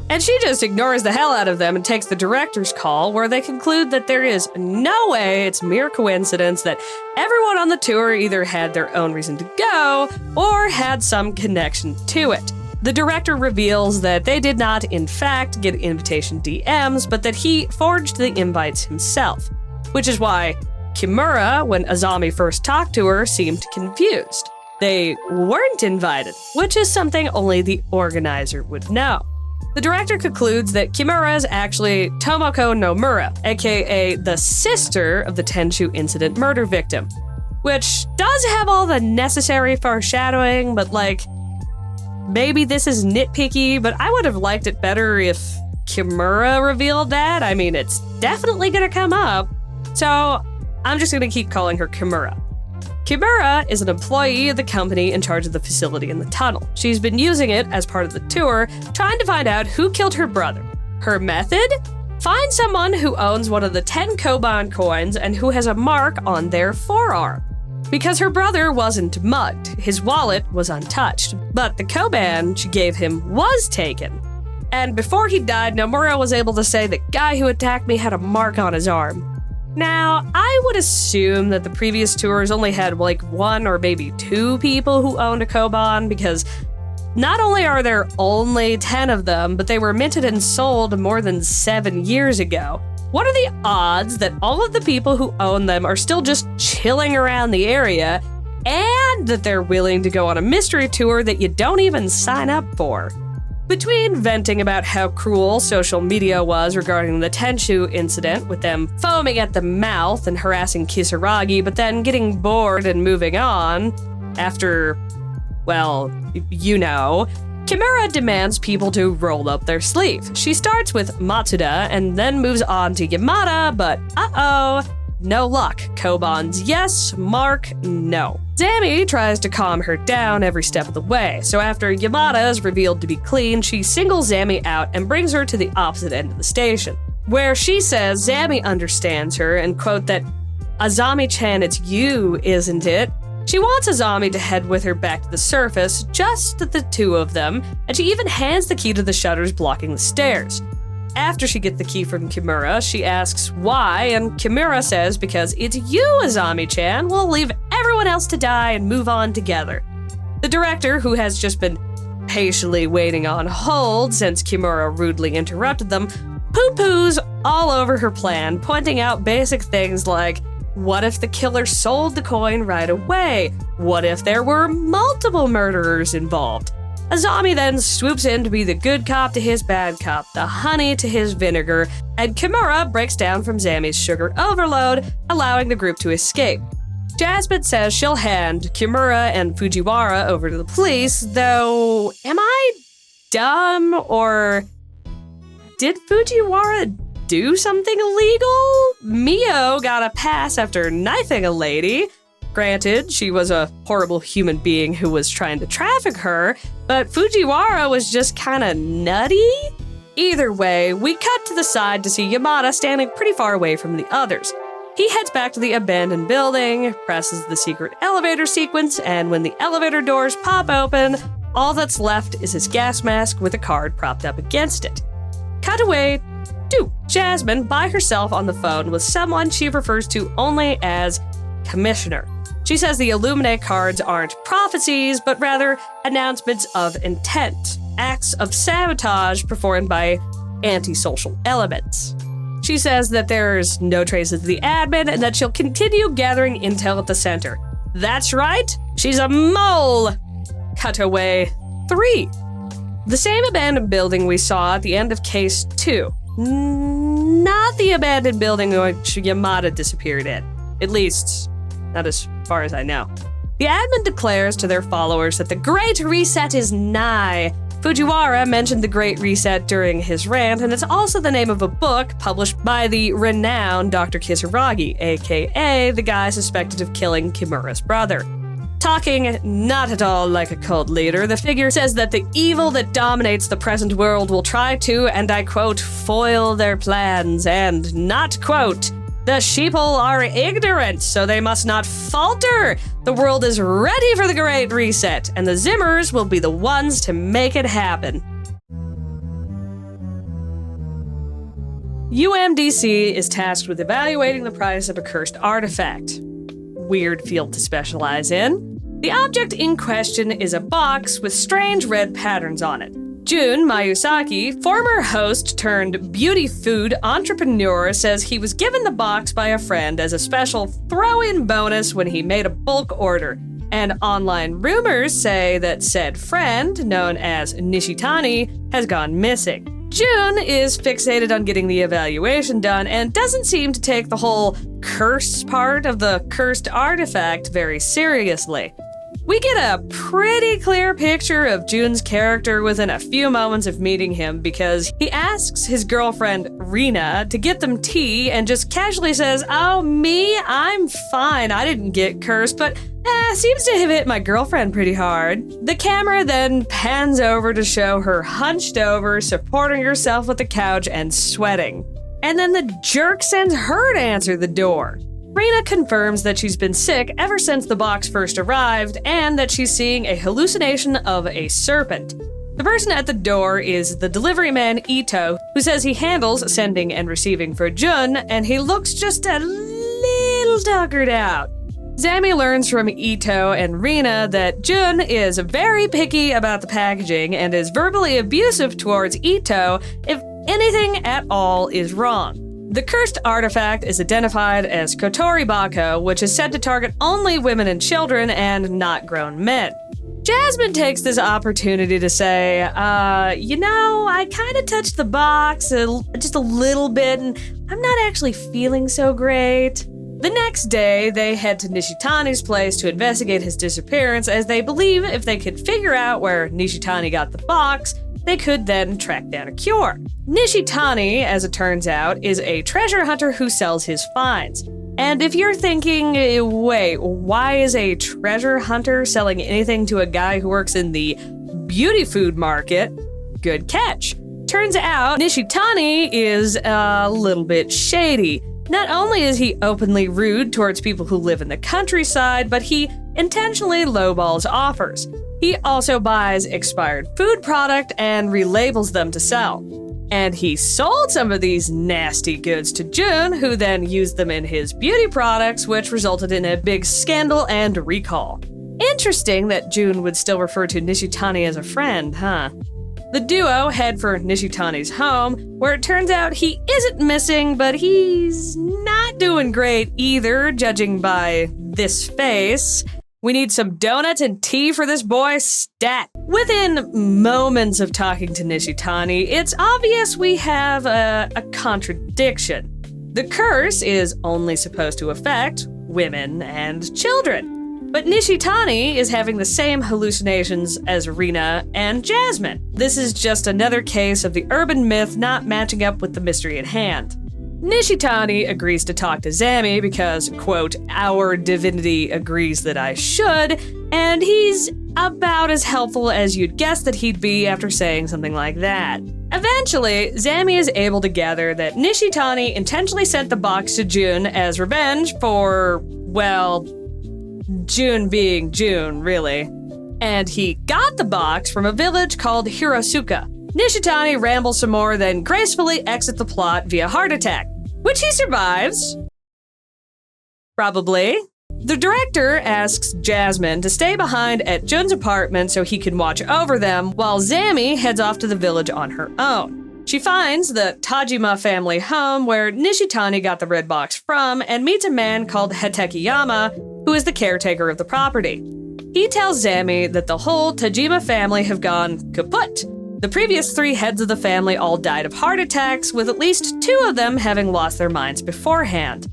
And she just ignores the hell out of them and takes the director's call, where they conclude that there is no way it's mere coincidence that everyone on the tour either had their own reason to go or had some connection to it. The director reveals that they did not, in fact, get invitation DMs, but that he forged the invites himself, which is why Kimura, when Azami first talked to her, seemed confused. They weren't invited, which is something only the organizer would know. The director concludes that Kimura is actually Tomoko Nomura, aka the sister of the Tenshu incident murder victim, which does have all the necessary foreshadowing, but maybe this is nitpicky, but I would have liked it better if Kimura revealed that. I mean, it's definitely gonna come up, so I'm just gonna keep calling her Kimura. Kimura is an employee of the company in charge of the facility in the tunnel. She's been using it as part of the tour, trying to find out who killed her brother. Her method? Find someone who owns one of the 10 Koban coins and who has a mark on their forearm. Because her brother wasn't mugged, his wallet was untouched, but the Koban she gave him was taken. And before he died, Nomura was able to say the guy who attacked me had a mark on his arm. Now, I would assume that the previous tours only had 1 or maybe 2 people who owned a Koban, because not only are there only 10 of them, but they were minted and sold more than 7 years ago. What are the odds that all of the people who own them are still just chilling around the area, and that they're willing to go on a mystery tour that you don't even sign up for? Between venting about how cruel social media was regarding the Tenshu incident, with them foaming at the mouth and harassing Kisaragi, but then getting bored and moving on, after, Kimura demands people to roll up their sleeve. She starts with Matsuda and then moves on to Yamada, but no luck. Koban's yes, Mark no. Zami tries to calm her down every step of the way, so after Yamada is revealed to be clean, she singles Zami out and brings her to the opposite end of the station, where she says Zami understands her and, quote, that Azami-chan, it's you, isn't it? She wants Azami to head with her back to the surface, just the 2 of them, and she even hands the key to the shutters blocking the stairs. After she gets the key from Kimura, she asks why, and Kimura says because it's you, Azami-chan, we'll leave everyone else to die and move on together. The director, who has just been patiently waiting on hold since Kimura rudely interrupted them, poo-poos all over her plan, pointing out basic things like, what if the killer sold the coin right away? What if there were multiple murderers involved? Azami then swoops in to be the good cop to his bad cop, the honey to his vinegar, and Kimura breaks down from Zami's sugar overload, allowing the group to escape. Jasmine says she'll hand Kimura and Fujiwara over to the police, though am I dumb, or did Fujiwara do something illegal? Mio got a pass after knifing a lady. Granted, she was a horrible human being who was trying to traffic her, but Fujiwara was just kinda nutty? Either way, we cut to the side to see Yamada standing pretty far away from the others. He heads back to the abandoned building, presses the secret elevator sequence, and when the elevator doors pop open, all that's left is his gas mask with a card propped up against it. Cut Cutaway 2. Jasmine by herself on the phone with someone she refers to only as Commissioner. She says the Illuminate cards aren't prophecies, but rather announcements of intent, acts of sabotage performed by antisocial elements. She says that there's no traces of the admin and that she'll continue gathering intel at the center. That's right, she's a mole! Cutaway 3. The same abandoned building we saw at the end of Case 2. Not the abandoned building which Yamada disappeared in. At least, not as far as I know. The admin declares to their followers that the Great Reset is nigh. Fujiwara mentioned the Great Reset during his rant, and it's also the name of a book published by the renowned Dr. Kisaragi, aka the guy suspected of killing Kimura's brother. Talking not at all like a cult leader, the figure says that the evil that dominates the present world will try to, and I quote, foil their plans, and not quote, the sheeple are ignorant, so they must not falter. The world is ready for the Great Reset, and the Zimmers will be the ones to make it happen. UMDC is tasked with evaluating the price of a cursed artifact. Weird field to specialize in. The object in question is a box with strange red patterns on it. Jun Mayusaki, former host turned beauty food entrepreneur, says he was given the box by a friend as a special throw-in bonus when he made a bulk order. And online rumors say that said friend, known as Nishitani, has gone missing. Jun is fixated on getting the evaluation done and doesn't seem to take the whole curse part of the cursed artifact very seriously. We get a pretty clear picture of Jun's character within a few moments of meeting him because he asks his girlfriend Rina to get them tea and just casually says, "Oh, me? I'm fine. I didn't get cursed, but seems to have hit my girlfriend pretty hard." The camera then pans over to show her hunched over, supporting herself with the couch and sweating. And then the jerk sends her to answer the door. Rina confirms that she's been sick ever since the box first arrived and that she's seeing a hallucination of a serpent. The person at the door is the delivery man Ito, who says he handles sending and receiving for Jun, and he looks just a little tuckered out. Zami learns from Ito and Rina that Jun is very picky about the packaging and is verbally abusive towards Ito if anything at all is wrong. The cursed artifact is identified as Kotori Bako, which is said to target only women and children and not grown men. Jasmine takes this opportunity to say, I kind of touched the box just a little bit, and I'm not actually feeling so great. The next day, they head to Nishitani's place to investigate his disappearance, as they believe if they could figure out where Nishitani got the box, they could then track down a cure. Nishitani, as it turns out, is a treasure hunter who sells his finds. And if you're thinking, wait, why is a treasure hunter selling anything to a guy who works in the beauty food market? Good catch. Turns out, Nishitani is a little bit shady. Not only is he openly rude towards people who live in the countryside, but he intentionally lowballs offers. He also buys expired food product and relabels them to sell. And he sold some of these nasty goods to Jun, who then used them in his beauty products, which resulted in a big scandal and recall. Interesting that Jun would still refer to Nishitani as a friend, huh? The duo head for Nishitani's home, where it turns out he isn't missing, but he's not doing great either, judging by this face. We need some donuts and tea for this boy, stat. Within moments of talking to Nishitani, it's obvious we have a contradiction. The curse is only supposed to affect women and children. But Nishitani is having the same hallucinations as Rina and Jasmine. This is just another case of the urban myth not matching up with the mystery at hand. Nishitani agrees to talk to Zami because, quote, our divinity agrees that I should, and he's about as helpful as you'd guess that he'd be after saying something like that. Eventually, Zami is able to gather that Nishitani intentionally sent the box to Jun as revenge for, well, Jun being Jun, really. And he got the box from a village called Hirosuka. Nishitani rambles some more, then gracefully exits the plot via heart attack, which he survives. Probably. The director asks Jasmine to stay behind at Jun's apartment so he can watch over them, while Zami heads off to the village on her own. She finds the Tajima family home where Nishitani got the red box from and meets a man called Hitekiyama, who is the caretaker of the property. He tells Zami that the whole Tajima family have gone kaput. The previous 3 heads of the family all died of heart attacks, with at least 2 of them having lost their minds beforehand.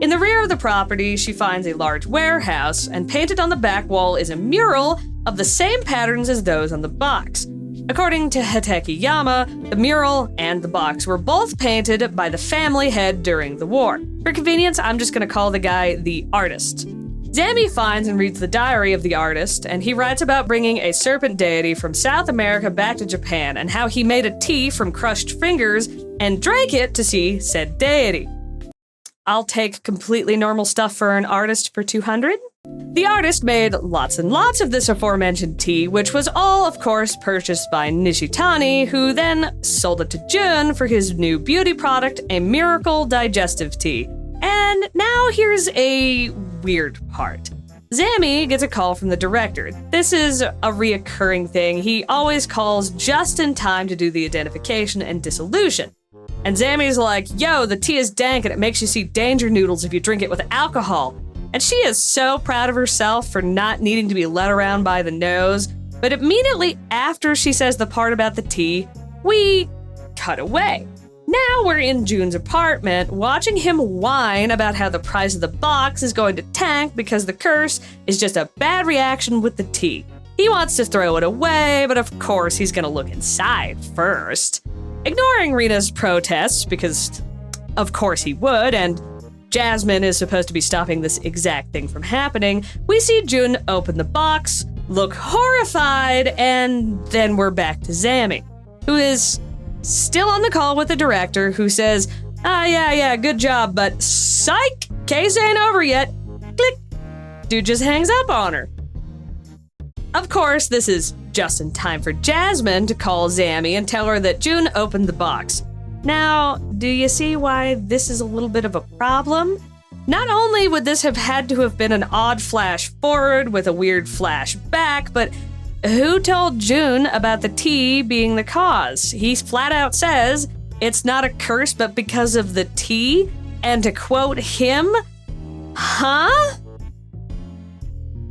In the rear of the property, she finds a large warehouse, and painted on the back wall is a mural of the same patterns as those on the box. According to Hitekiyama, the mural and the box were both painted by the family head during the war. For convenience, I'm just going to call the guy the artist. Zami finds and reads the diary of the artist, and he writes about bringing a serpent deity from South America back to Japan and how he made a tea from crushed fingers and drank it to see said deity. I'll take completely normal stuff for an artist for 200. The artist made lots and lots of this aforementioned tea, which was all, of course, purchased by Nishitani, who then sold it to Jun for his new beauty product, a miracle digestive tea. And now here's a weird part. Zami gets a call from the director. This is a reoccurring thing. He always calls just in time to do the identification and dissolution. And Zami's like, yo, the tea is dank and it makes you see danger noodles if you drink it with alcohol. And she is so proud of herself for not needing to be led around by the nose. But immediately after she says the part about the tea, we cut away. Now we're in Jun's apartment, watching him whine about how the price of the box is going to tank because the curse is just a bad reaction with the tea. He wants to throw it away, but of course he's gonna look inside first. Ignoring Rina's protests, because of course he would, and Jasmine is supposed to be stopping this exact thing from happening, we see Jun open the box, look horrified, and then we're back to Zami, who is still on the call with the director, who says, yeah, good job, but psych, case ain't over yet. Click. Dude just hangs up on her. Of course, this is just in time for Jasmine to call Zami and tell her that Jun opened the box. Now, do you see why this is a little bit of a problem? Not only would this have had to have been an odd flash forward with a weird flash back, but who told Jun about the tea being the cause? He flat out says it's not a curse, but because of the tea. And to quote him, huh?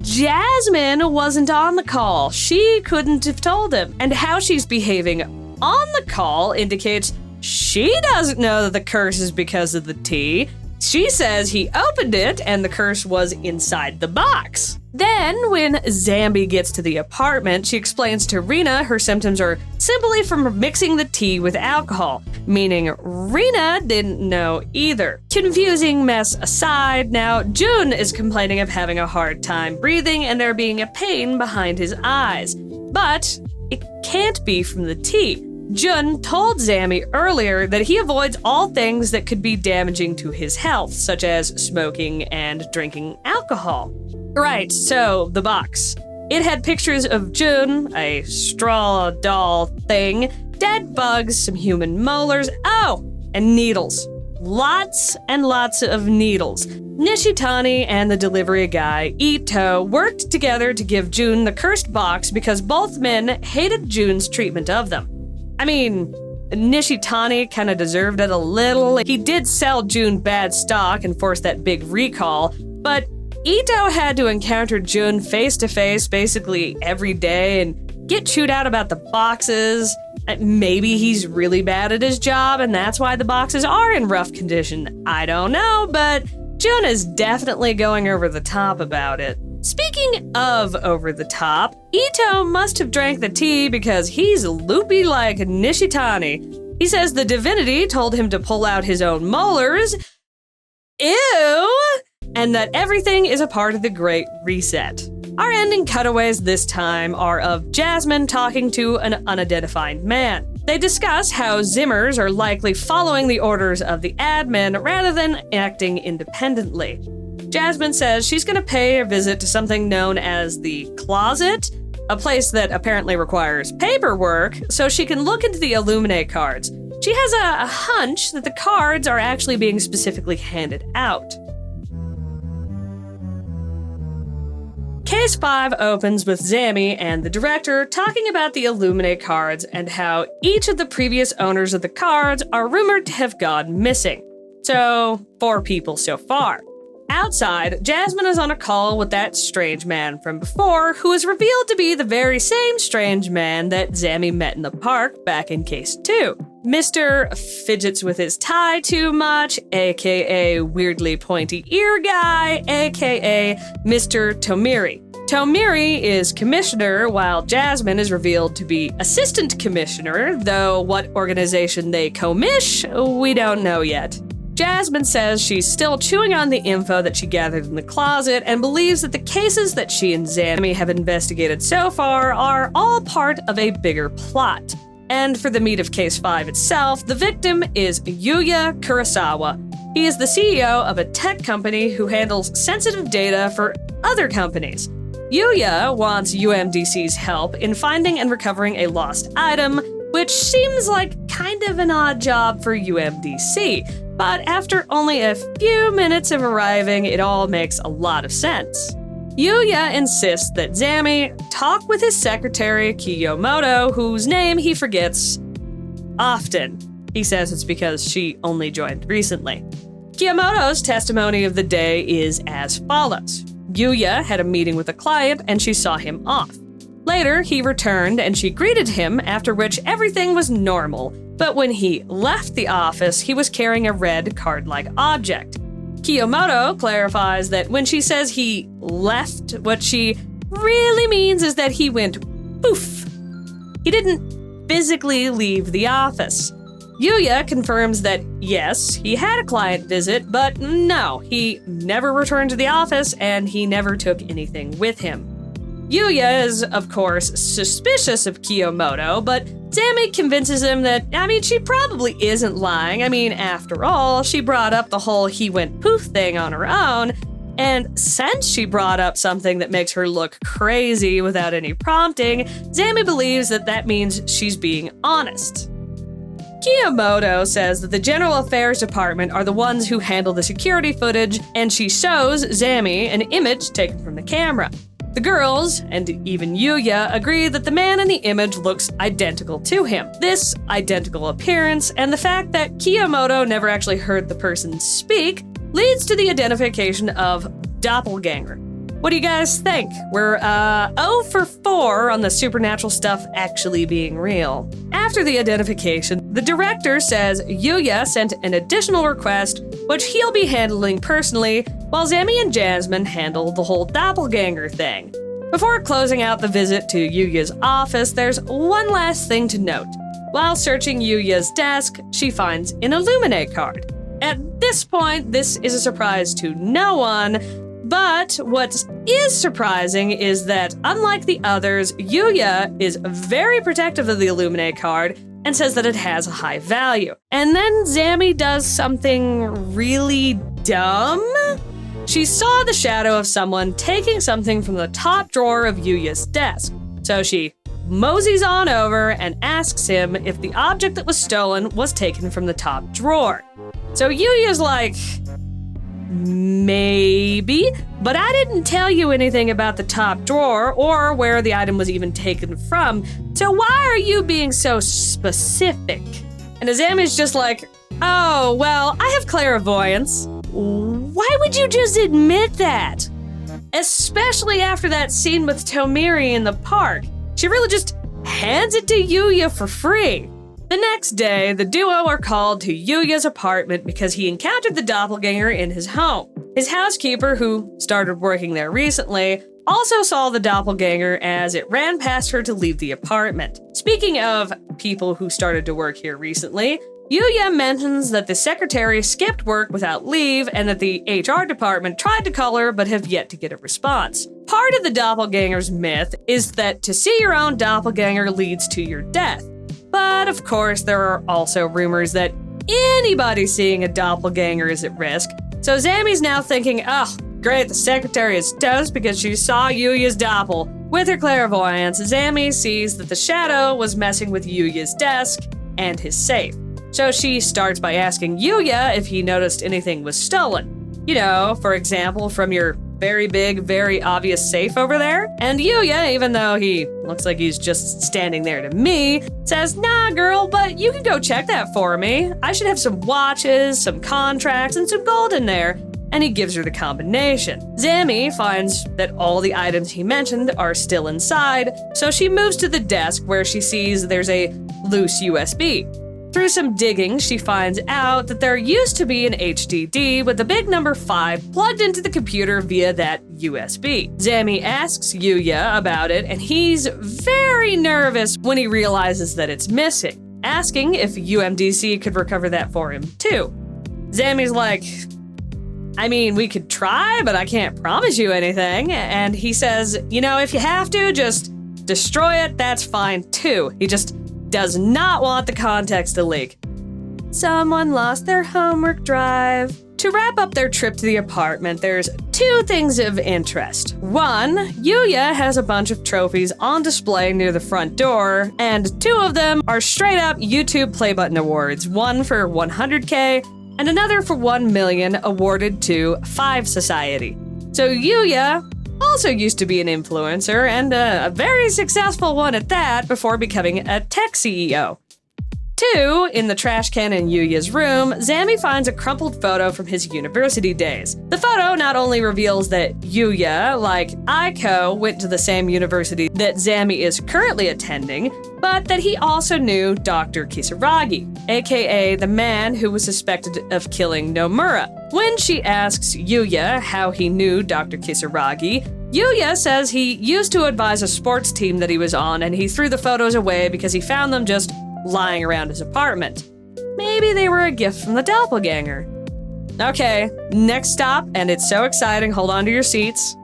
Jasmine wasn't on the call. She couldn't have told him. And how she's behaving on the call indicates she doesn't know that the curse is because of the tea. She says he opened it and the curse was inside the box. Then, when Zami gets to the apartment, she explains to Rina her symptoms are simply from mixing the tea with alcohol, meaning Rina didn't know either. Confusing mess aside, now Jun is complaining of having a hard time breathing and there being a pain behind his eyes. But it can't be from the tea. Jun told Zami earlier that he avoids all things that could be damaging to his health, such as smoking and drinking alcohol. Right, so the box. It had pictures of Jun, a straw doll thing, dead bugs, some human molars, and needles. Lots and lots of needles. Nishitani and the delivery guy, Ito, worked together to give Jun the cursed box because both men hated Jun's treatment of them. I mean, Nishitani kind of deserved it a little. He did sell Jun bad stock and force that big recall, but Ito had to encounter Jun face to face basically every day and get chewed out about the boxes. Maybe he's really bad at his job and that's why the boxes are in rough condition. I don't know, but Jun is definitely going over the top about it. Speaking of over the top, Ito must have drank the tea because he's loopy like Nishitani. He says the divinity told him to pull out his own molars. Ew! And that everything is a part of the Great Reset. Our ending cutaways this time are of Jasmine talking to an unidentified man. They discuss how Zimmers are likely following the orders of the admin rather than acting independently. Jasmine says she's going to pay a visit to something known as the closet, a place that apparently requires paperwork so she can look into the Illuminate cards. She has a hunch that the cards are actually being specifically handed out. Case 5 opens with Zammy and the director talking about the Illuminate cards and how each of the previous owners of the cards are rumored to have gone missing. So, 4 people so far. Outside, Jasmine is on a call with that strange man from before, who is revealed to be the very same strange man that Zammy met in the park back in Case 2. Mr. Fidgets with his tie too much, aka weirdly pointy ear guy, aka Mr. Tomiri. Tomiri is commissioner, while Jasmine is revealed to be assistant commissioner, though what organization they commish, we don't know yet. Jasmine says she's still chewing on the info that she gathered in the closet and believes that the cases that she and Zammy have investigated so far are all part of a bigger plot. And for the meat of Case 5 itself, the victim is Yuya Kurosawa. He is the CEO of a tech company who handles sensitive data for other companies. Yuya wants UMDC's help in finding and recovering a lost item, which seems like kind of an odd job for UMDC. But after only a few minutes of arriving, it all makes a lot of sense. Yuya insists that Zammy talk with his secretary, Kiyomoto, whose name he forgets often. He says it's because she only joined recently. Kiyomoto's testimony of the day is as follows. Yuya had a meeting with a client and she saw him off. Later, he returned and she greeted him, after which everything was normal. But when he left the office, he was carrying a red card-like object. Kiyomoto clarifies that when she says he left, what she really means is that he went poof. He didn't physically leave the office. Yuya confirms that yes, he had a client visit, but no, he never returned to the office and he never took anything with him. Yuya is, of course, suspicious of Kiyomoto, but Zammy convinces him that, she probably isn't lying. After all, she brought up the whole he went poof thing on her own, and since she brought up something that makes her look crazy without any prompting, Zammy believes that that means she's being honest. Kiyomoto says that the General Affairs Department are the ones who handle the security footage, and she shows Zammy an image taken from the camera. The girls, and even Yuya, agree that the man in the image looks identical to him. This identical appearance, and the fact that Kiyomoto never actually heard the person speak, leads to the identification of Doppelganger. What do you guys think? We're 0 for 4 on the supernatural stuff actually being real. After the identification, the director says Yuya sent an additional request, which he'll be handling personally, while Zammy and Jasmine handle the whole doppelganger thing. Before closing out the visit to Yuya's office, there's one last thing to note. While searching Yuya's desk, she finds an Illuminate card. At this point, this is a surprise to no one, but what is surprising is that, unlike the others, Yuya is very protective of the Illuminate card and says that it has a high value. And then Zammy does something really dumb. She saw the shadow of someone taking something from the top drawer of Yuya's desk. So she moseys on over and asks him if the object that was stolen was taken from the top drawer. So Yuya's like, maybe, but I didn't tell you anything about the top drawer or where the item was even taken from, so why are you being so specific? And Azame's just like, oh, well, I have clairvoyance. Why would you just admit that? Especially after that scene with Tomiri in the park. She really just hands it to Yuya for free. The next day, the duo are called to Yuya's apartment because he encountered the doppelganger in his home. His housekeeper, who started working there recently, also saw the doppelganger as it ran past her to leave the apartment. Speaking of people who started to work here recently, Yuya mentions that the secretary skipped work without leave and that the HR department tried to call her but have yet to get a response. Part of the doppelganger's myth is that to see your own doppelganger leads to your death. But of course, there are also rumors that anybody seeing a doppelganger is at risk. So Zammy's now thinking, oh, great, the secretary is toast because she saw Yuya's doppel. With her clairvoyance, Zammy sees that the shadow was messing with Yuya's desk and his safe. So she starts by asking Yuya if he noticed anything was stolen. You know, for example, from your very big, very obvious safe over there. And Yuya, even though he looks like he's just standing there to me, says, "Nah, girl, but you can go check that for me. I should have some watches, some contracts, and some gold in there." And he gives her the combination. Zammy finds that all the items he mentioned are still inside, so she moves to the desk where she sees there's a loose USB. Through some digging, she finds out that there used to be an HDD with the big number 5 plugged into the computer via that USB. Zammy asks Yuya about it, and he's very nervous when he realizes that it's missing, asking if UMDC could recover that for him too. Zammy's like, "I mean, we could try, but I can't promise you anything." And he says, "You know, if you have to, just destroy it, that's fine too." He just does not want the context to leak. Someone lost their homework drive. To wrap up their trip to the apartment, there's 2 things of interest. 1, Yuya has a bunch of trophies on display near the front door, and 2 of them are straight up YouTube Play Button awards, one for 100K and another for 1 million awarded to 5 Society. So Yuya also used to be an influencer, and a very successful one at that, before becoming a tech CEO. 2, in the trash can in Yuya's room, Zammy finds a crumpled photo from his university days. The photo not only reveals that Yuya, like Aiko, went to the same university that Zammy is currently attending, but that he also knew Dr. Kisaragi, aka the man who was suspected of killing Nomura. When she asks Yuya how he knew Dr. Kisaragi, Yuya says he used to advise a sports team that he was on, and he threw the photos away because he found them just lying around his apartment. Maybe they were a gift from the Doppelganger. Okay, next stop, and it's so exciting, hold on to your seats.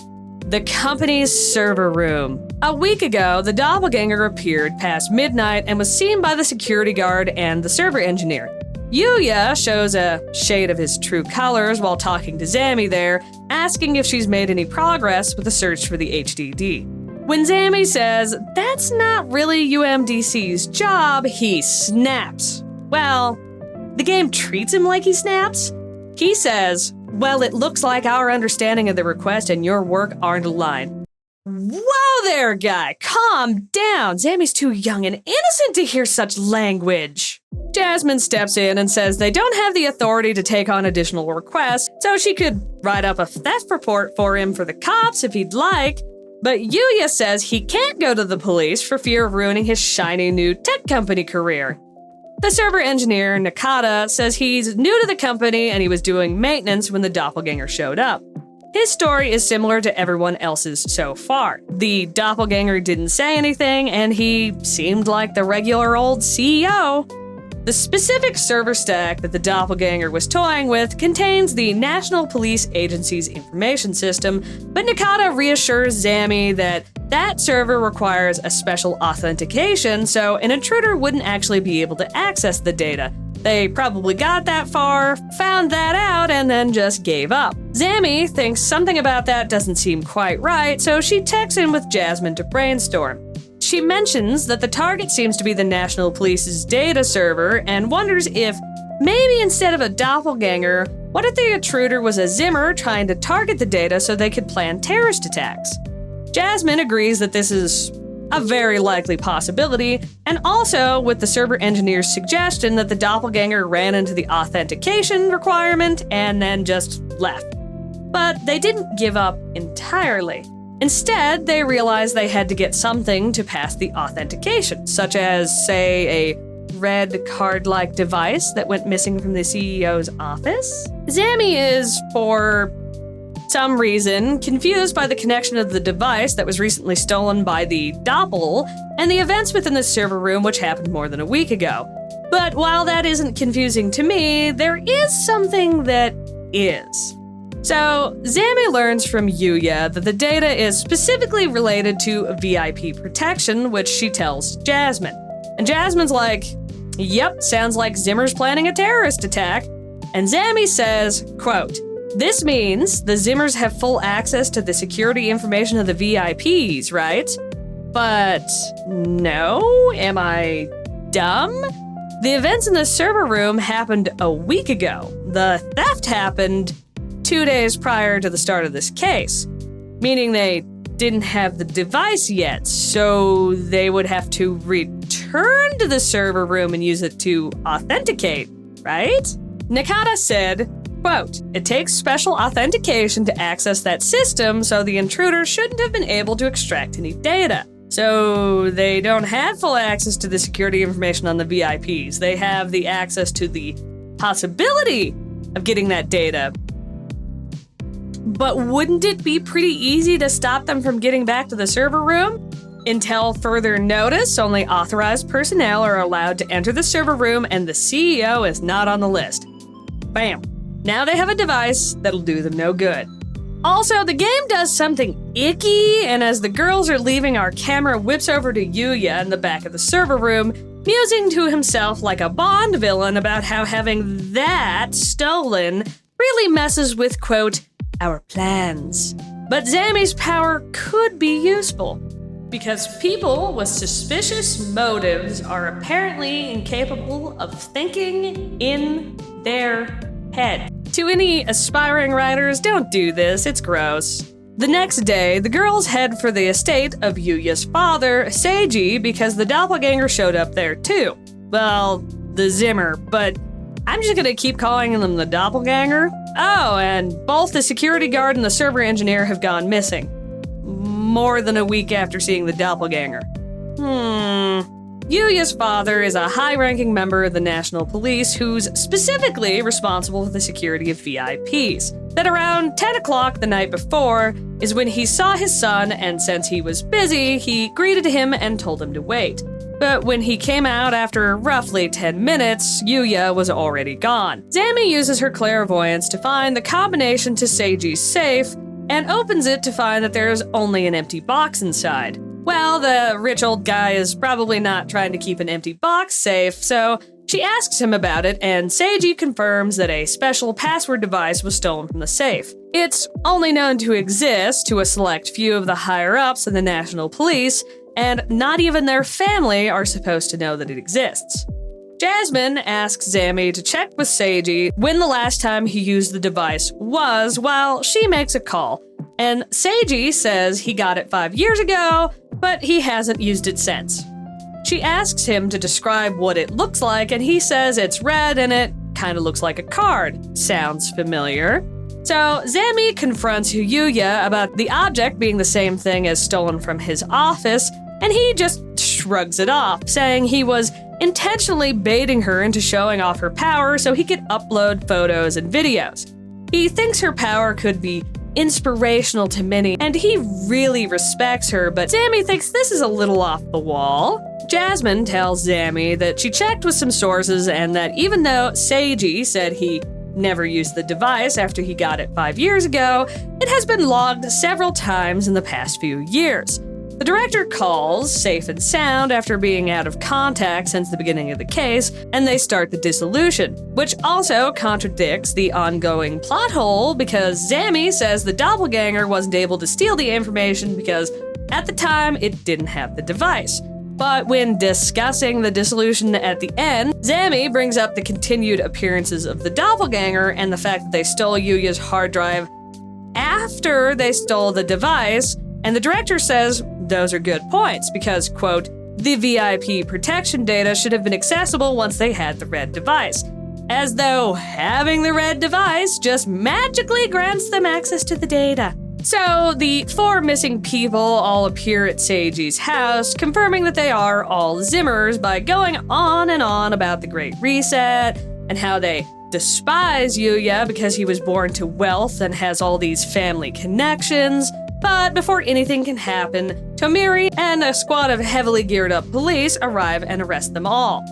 The company's server room. A week ago, the Doppelganger appeared past midnight and was seen by the security guard and the server engineer. Yuya shows a shade of his true colors while talking to Zammy there, asking if she's made any progress with the search for the HDD. When Zammy says that's not really UMDC's job, he snaps. Well, the game treats him like he snaps. He says, "Well, it looks like our understanding of the request and your work aren't aligned." Whoa there, guy, calm down. Zammy's too young and innocent to hear such language. Jasmine steps in and says they don't have the authority to take on additional requests, so she could write up a theft report for him for the cops if he'd like. But Yuya says he can't go to the police for fear of ruining his shiny new tech company career. The server engineer, Nakata, says he's new to the company and he was doing maintenance when the Doppelganger showed up. His story is similar to everyone else's so far. The Doppelganger didn't say anything, and he seemed like the regular old CEO. The specific server stack that the Doppelganger was toying with contains the National Police Agency's information system, but Nakata reassures Zammy that that server requires a special authentication, so an intruder wouldn't actually be able to access the data. They probably got that far, found that out, and then just gave up. Zammy thinks something about that doesn't seem quite right, so she texts in with Jasmine to brainstorm. She mentions that the target seems to be the National Police's data server and wonders if maybe instead of a doppelganger, what if the intruder was a Zimmer trying to target the data so they could plan terrorist attacks? Jasmine agrees that this is a very likely possibility, and also with the server engineer's suggestion that the doppelganger ran into the authentication requirement and then just left. But they didn't give up entirely. Instead, they realized they had to get something to pass the authentication, such as, say, a red card-like device that went missing from the CEO's office. Zammy is, for some reason, confused by the connection of the device that was recently stolen by the Doppel and the events within the server room, which happened more than a week ago. But while that isn't confusing to me, there is something that is. So, Zammy learns from Yuya that the data is specifically related to VIP protection, which she tells Jasmine. And Jasmine's like, "Yep, sounds like Zimmer's planning a terrorist attack." And Zammy says, quote, This means the Zimmers have full access to the security information of the VIPs, right? But no? Am I dumb? The events in the server room happened a week ago. The theft happened 2 days prior to the start of this case, meaning they didn't have the device yet, so they would have to return to the server room and use it to authenticate, right? Nakata said, quote, "It takes special authentication to access that system, so the intruder shouldn't have been able to extract any data. So they don't have full access to the security information on the VIPs. They have the access to the possibility of getting that data. But wouldn't it be pretty easy to stop them from getting back to the server room? Until further notice, only authorized personnel are allowed to enter the server room and the CEO is not on the list. Bam. Now they have a device that'll do them no good. Also, the game does something icky, and as the girls are leaving, our camera whips over to Yuya in the back of the server room, musing to himself like a Bond villain about how having that stolen really messes with, quote, our plans. But Zami's power could be useful, because people with suspicious motives are apparently incapable of thinking in their head. To any aspiring writers, don't do this, it's gross. The next day, the girls head for the estate of Yuya's father, Seiji, because the doppelganger showed up there too. Well, the Zimmer, but I'm just gonna keep calling them the doppelganger. Oh, and both the security guard and the server engineer have gone missing. More than a week after seeing the doppelganger. Yuya's father is a high-ranking member of the National Police who's specifically responsible for the security of VIPs. That around 10 o'clock the night before is when he saw his son, and since he was busy, he greeted him and told him to wait. But when he came out after roughly 10 minutes, Yuya was already gone. Zami uses her clairvoyance to find the combination to Seiji's safe and opens it to find that there's only an empty box inside. Well, the rich old guy is probably not trying to keep an empty box safe, so she asks him about it, and Seiji confirms that a special password device was stolen from the safe. It's only known to exist to a select few of the higher-ups in the National Police, and not even their family are supposed to know that it exists. Jasmine asks Zami to check with Seiji when the last time he used the device was, while she makes a call. And Seiji says he got it 5 years ago, but he hasn't used it since. She asks him to describe what it looks like, and he says it's red and it kind of looks like a card. Sounds familiar. So Zami confronts Yuya about the object being the same thing as stolen from his office, and he just shrugs it off, saying he was intentionally baiting her into showing off her power so he could upload photos and videos. He thinks her power could be inspirational to many, and he really respects her, but Zami thinks this is a little off the wall. Jasmine tells Zami that she checked with some sources and that even though Seiji said he never used the device after he got it 5 years ago, it has been logged several times in the past few years. The director calls safe and sound after being out of contact since the beginning of the case, and they start the dissolution, which also contradicts the ongoing plot hole because Zami says the doppelganger wasn't able to steal the information because at the time it didn't have the device. But when discussing the dissolution at the end, Zami brings up the continued appearances of the doppelganger and the fact that they stole Yuya's hard drive after they stole the device, and the director says those are good points because, quote, the VIP protection data should have been accessible once they had the red device, as though having the red device just magically grants them access to the data. So the 4 missing people all appear at Seiji's house, confirming that they are all Zimmers by going on and on about the Great Reset and how they despise Yuya because he was born to wealth and has all these family connections. But before anything can happen, Tomiri and a squad of heavily geared up police arrive and arrest them all.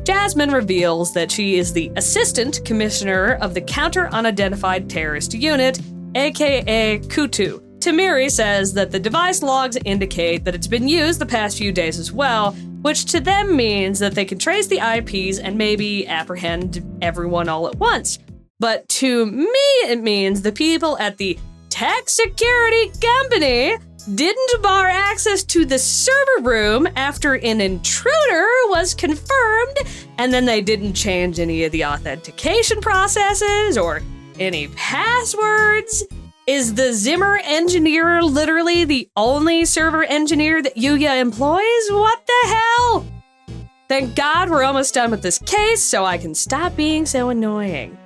Jasmine reveals that she is the assistant commissioner of the Counter Unidentified Terrorist Unit, aka Kutu. Tomiri says that the device logs indicate that it's been used the past few days as well, which to them means that they can trace the IPs and maybe apprehend everyone all at once. but to me it means the people at the tech security company didn't bar access to the server room after an intruder was confirmed, and then they didn't change any of the authentication processes or any passwords. Is the Zimmer engineer literally the only server engineer that Yuya employs? What the hell? Thank God we're almost done with this case so I can stop being so annoying.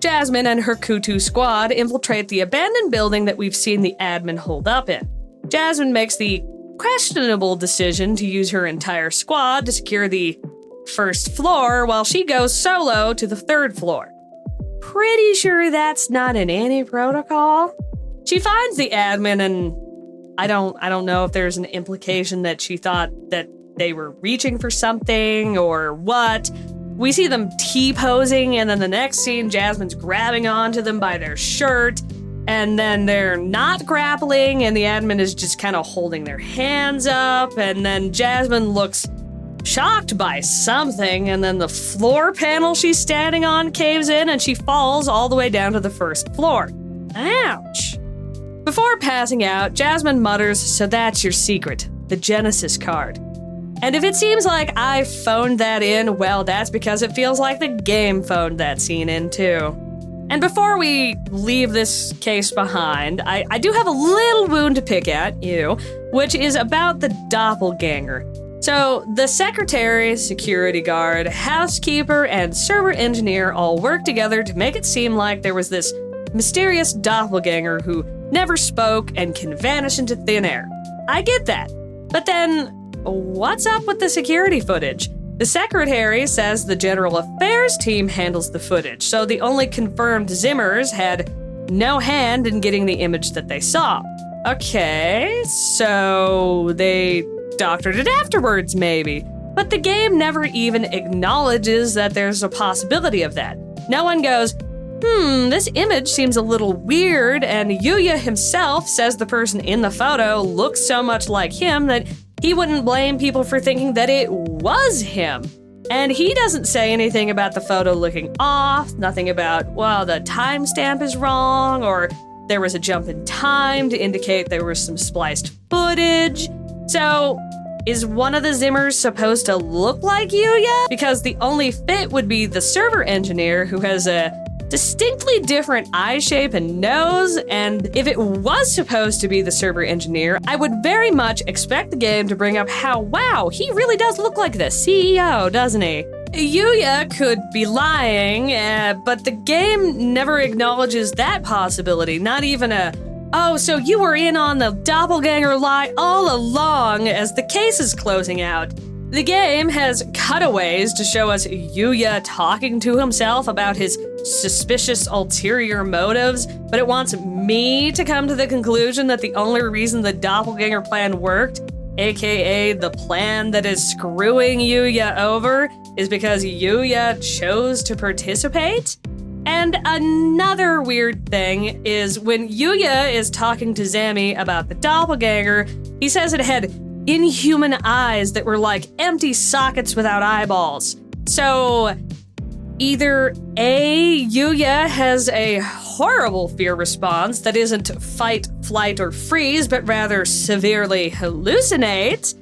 Jasmine and her Kutu squad infiltrate the abandoned building that we've seen the admin hold up in. Jasmine makes the questionable decision to use her entire squad to secure the first floor while she goes solo to the third floor. Pretty sure that's not in any protocol. She finds the admin and I don't know if there's an implication that she thought that they were reaching for something or what. We see them T-posing, and then the next scene, Jasmine's grabbing onto them by their shirt, and then they're not grappling, and the admin is just kind of holding their hands up, and then Jasmine looks shocked by something, and then the floor panel she's standing on caves in, and she falls all the way down to the first floor. Ouch. Before passing out, Jasmine mutters, "So that's your secret, the Genesis card." And if it seems like I phoned that in, well, that's because it feels like the game phoned that scene in too. And before we leave this case behind, I do have a little wound to pick at, which is about the Doppelganger. So the secretary, security guard, housekeeper, and server engineer all worked together to make it seem like there was this mysterious doppelganger who never spoke and can vanish into thin air. I get that. But then, what's up with the security footage? The secretary says the general affairs team handles the footage, so the only confirmed Zimmers had no hand in getting the image that they saw. Okay, so they doctored it afterwards, maybe. But the game never even acknowledges that there's a possibility of that. No one goes, this image seems a little weird, and Yuya himself says the person in the photo looks so much like him that he wouldn't blame people for thinking that it was him. And he doesn't say anything about the photo looking off, nothing about, well, the timestamp is wrong, or there was a jump in time to indicate there was some spliced footage. So, is one of the Zimmers supposed to look like Yuya? Because the only fit would be the server engineer, who has a distinctly different eye shape and nose, and if it was supposed to be the server engineer, I would very much expect the game to bring up how, wow, he really does look like the CEO, doesn't he? Yuya could be lying, but the game never acknowledges that possibility, not even a, oh, so you were in on the doppelganger lie all along as the case is closing out. The game has cutaways to show us Yuya talking to himself about his suspicious ulterior motives, but it wants me to come to the conclusion that the only reason the doppelganger plan worked, aka the plan that is screwing Yuya over, is because Yuya chose to participate? And another weird thing is when Yuya is talking to Zami about the doppelganger, he says it had inhuman eyes that were like empty sockets without eyeballs. So either A, Yuya has a horrible fear response that isn't fight, flight, or freeze, but rather severely hallucinate.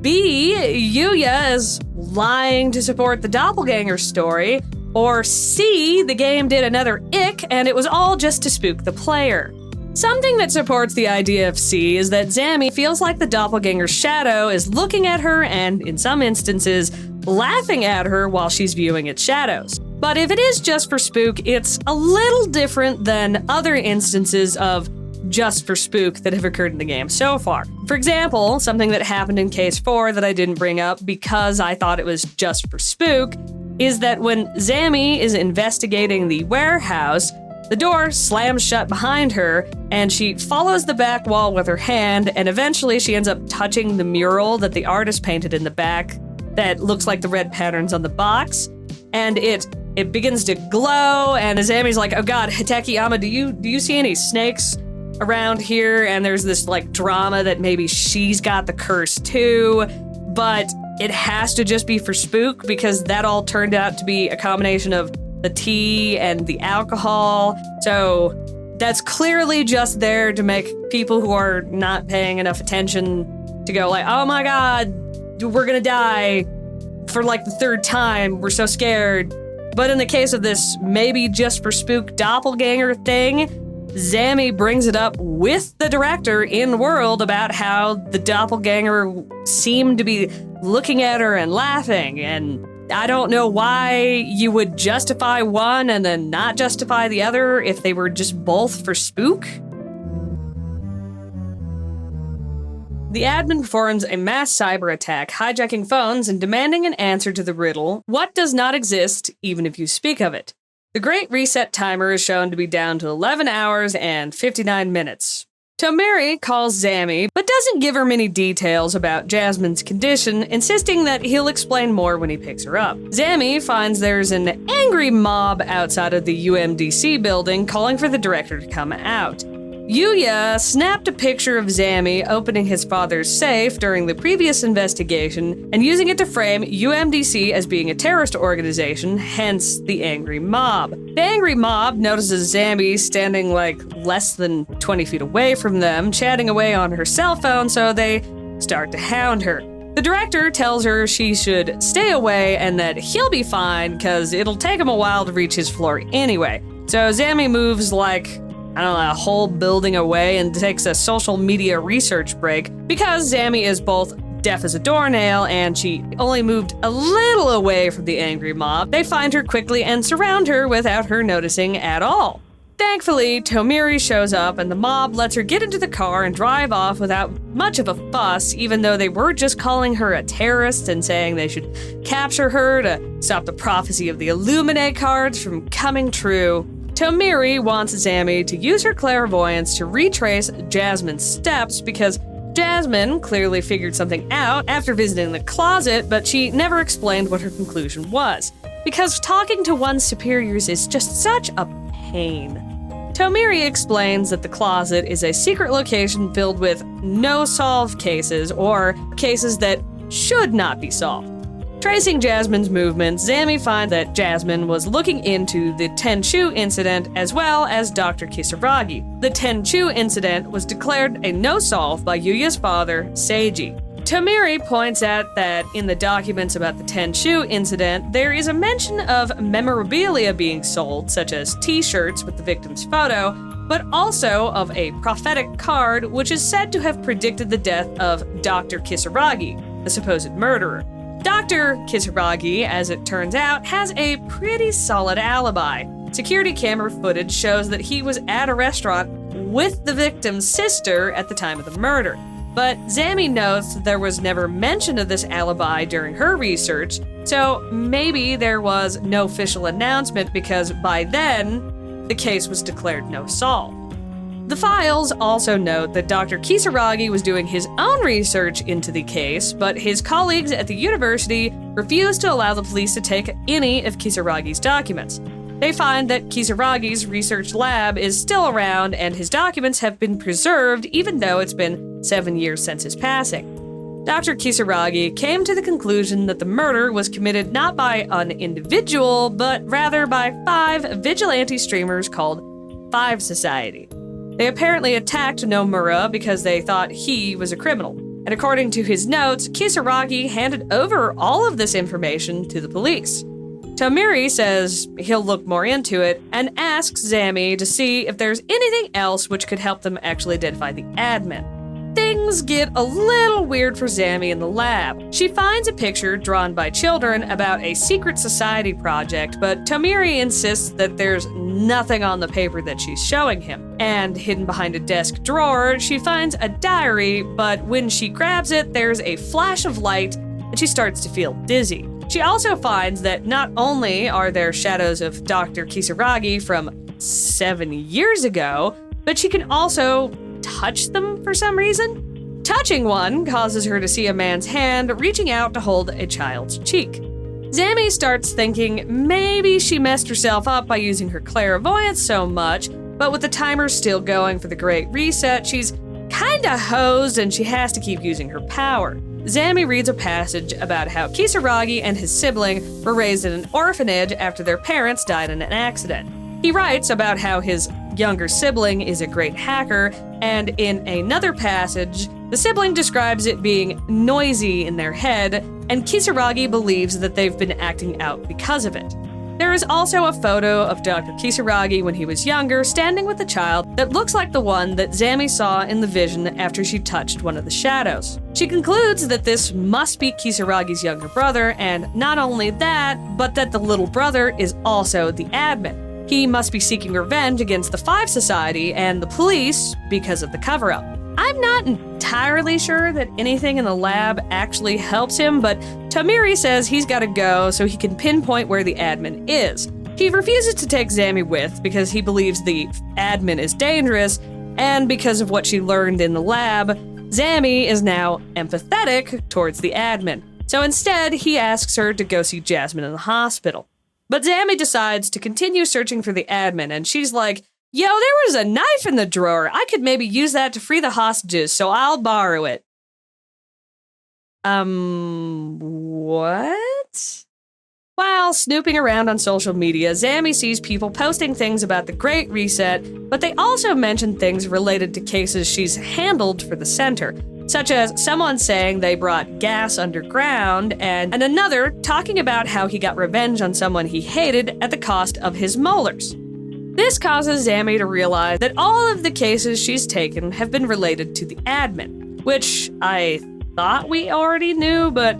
B, Yuya is lying to support the doppelganger story. Or C, the game did another ick and it was all just to spook the player. Something that supports the idea of C is that Zami feels like the doppelganger's shadow is looking at her and, in some instances, laughing at her while she's viewing its shadows. But if it is just for spook, it's a little different than other instances of just for spook that have occurred in the game so far. For example, something that happened in Case 4 that I didn't bring up because I thought it was just for spook is that when Zami is investigating the warehouse, the door slams shut behind her, and she follows the back wall with her hand, and eventually she ends up touching the mural that the artist painted in the back that looks like the red patterns on the box, and it begins to glow, and Zami's like, oh god, Hideki-ama, do you see any snakes around here? And there's this like drama that maybe she's got the curse too, but it has to just be for spook because that all turned out to be a combination of the tea and the alcohol. So that's clearly just there to make people who are not paying enough attention to go like, oh my God, we're gonna die for like the third time. We're so scared. But in the case of this maybe just for spook doppelganger thing, Zami brings it up with the director in world about how the doppelganger seemed to be looking at her and laughing. And I don't know why you would justify one and then not justify the other if they were just both for spook. The admin performs a mass cyber attack, hijacking phones and demanding an answer to the riddle, what does not exist even if you speak of it? The Great Reset timer is shown to be down to 11 hours and 59 minutes. Tomiri calls Zami, but doesn't give her many details about Jasmine's condition, insisting that he'll explain more when he picks her up. Zami finds there's an angry mob outside of the UMDC building calling for the director to come out. Yuya snapped a picture of Zami opening his father's safe during the previous investigation and using it to frame UMDC as being a terrorist organization, hence the angry mob. The angry mob notices Zami standing like less than 20 feet away from them, chatting away on her cell phone, so they start to hound her. The director tells her she should stay away and that he'll be fine because it'll take him a while to reach his floor anyway. So Zami moves like, I don't know, a whole building away and takes a social media research break because Zami is both deaf as a doornail and she only moved a little away from the angry mob. They find her quickly and surround her without her noticing at all. Thankfully, Tomiri shows up and the mob lets her get into the car and drive off without much of a fuss, even though they were just calling her a terrorist and saying they should capture her to stop the prophecy of the Illuminate cards from coming true. Tomiri wants Zami to use her clairvoyance to retrace Jasmine's steps because Jasmine clearly figured something out after visiting the closet, but she never explained what her conclusion was. Because talking to one's superiors is just such a pain. Tomiri explains that the closet is a secret location filled with no-solve cases, or cases that should not be solved. Tracing Jasmine's movements, Zami finds that Jasmine was looking into the Tenchu incident as well as Dr. Kisaragi. The Tenchu incident was declared a no-solve by Yuya's father, Seiji. Tomiri points out that in the documents about the Tenchu incident, there is a mention of memorabilia being sold, such as t-shirts with the victim's photo, but also of a prophetic card which is said to have predicted the death of Dr. Kisaragi, the supposed murderer. Dr. Kisaragi, as it turns out, has a pretty solid alibi. Security camera footage shows that he was at a restaurant with the victim's sister at the time of the murder. But Zami notes that there was never mention of this alibi during her research, so maybe there was no official announcement because by then, the case was declared no solve. The files also note that Dr. Kisaragi was doing his own research into the case, but his colleagues at the university refused to allow the police to take any of Kisaragi's documents. They find that Kisaragi's research lab is still around and his documents have been preserved even though it's been 7 years since his passing. Dr. Kisaragi came to the conclusion that the murder was committed not by an individual, but rather by 5 vigilante streamers called Five Society. They apparently attacked Nomura because they thought he was a criminal. And according to his notes, Kisaragi handed over all of this information to the police. Tomiri says he'll look more into it and asks Zami to see if there's anything else which could help them actually identify the admin. Things get a little weird for Zami in the lab. She finds a picture drawn by children about a secret society project, but Tomiri insists that there's nothing on the paper that she's showing him. And hidden behind a desk drawer, she finds a diary, but when she grabs it, there's a flash of light and she starts to feel dizzy. She also finds that not only are there shadows of Dr. Kisaragi from 7 years ago, but she can also touch them for some reason. Touching one causes her to see a man's hand reaching out to hold a child's cheek. Zami starts thinking maybe she messed herself up by using her clairvoyance so much, but with the timer still going for the Great Reset, she's kinda hosed and she has to keep using her power. Zami reads a passage about how Kisaragi and his sibling were raised in an orphanage after their parents died in an accident. He writes about how his younger sibling is a great hacker, and in another passage, the sibling describes it being noisy in their head, and Kisaragi believes that they've been acting out because of it. There is also a photo of Dr. Kisaragi when he was younger, standing with a child that looks like the one that Zami saw in the vision after she touched one of the shadows. She concludes that this must be Kisaragi's younger brother, and not only that, but that the little brother is also the admin. He must be seeking revenge against the Five Society and the police because of the cover-up. I'm not entirely sure that anything in the lab actually helps him, but Tamiri says he's gotta go so he can pinpoint where the admin is. He refuses to take Zami with because he believes the admin is dangerous, and because of what she learned in the lab, Zami is now empathetic towards the admin. So instead, he asks her to go see Jasmine in the hospital. But Zami decides to continue searching for the admin, and she's like, "Yo, there was a knife in the drawer. I could maybe use that to free the hostages, so I'll borrow it." What? While snooping around on social media, Zami sees people posting things about the Great Reset, but they also mention things related to cases she's handled for the center, such as someone saying they brought gas underground, and another talking about how he got revenge on someone he hated at the cost of his molars. This causes Zami to realize that all of the cases she's taken have been related to the admin, which I thought we already knew, but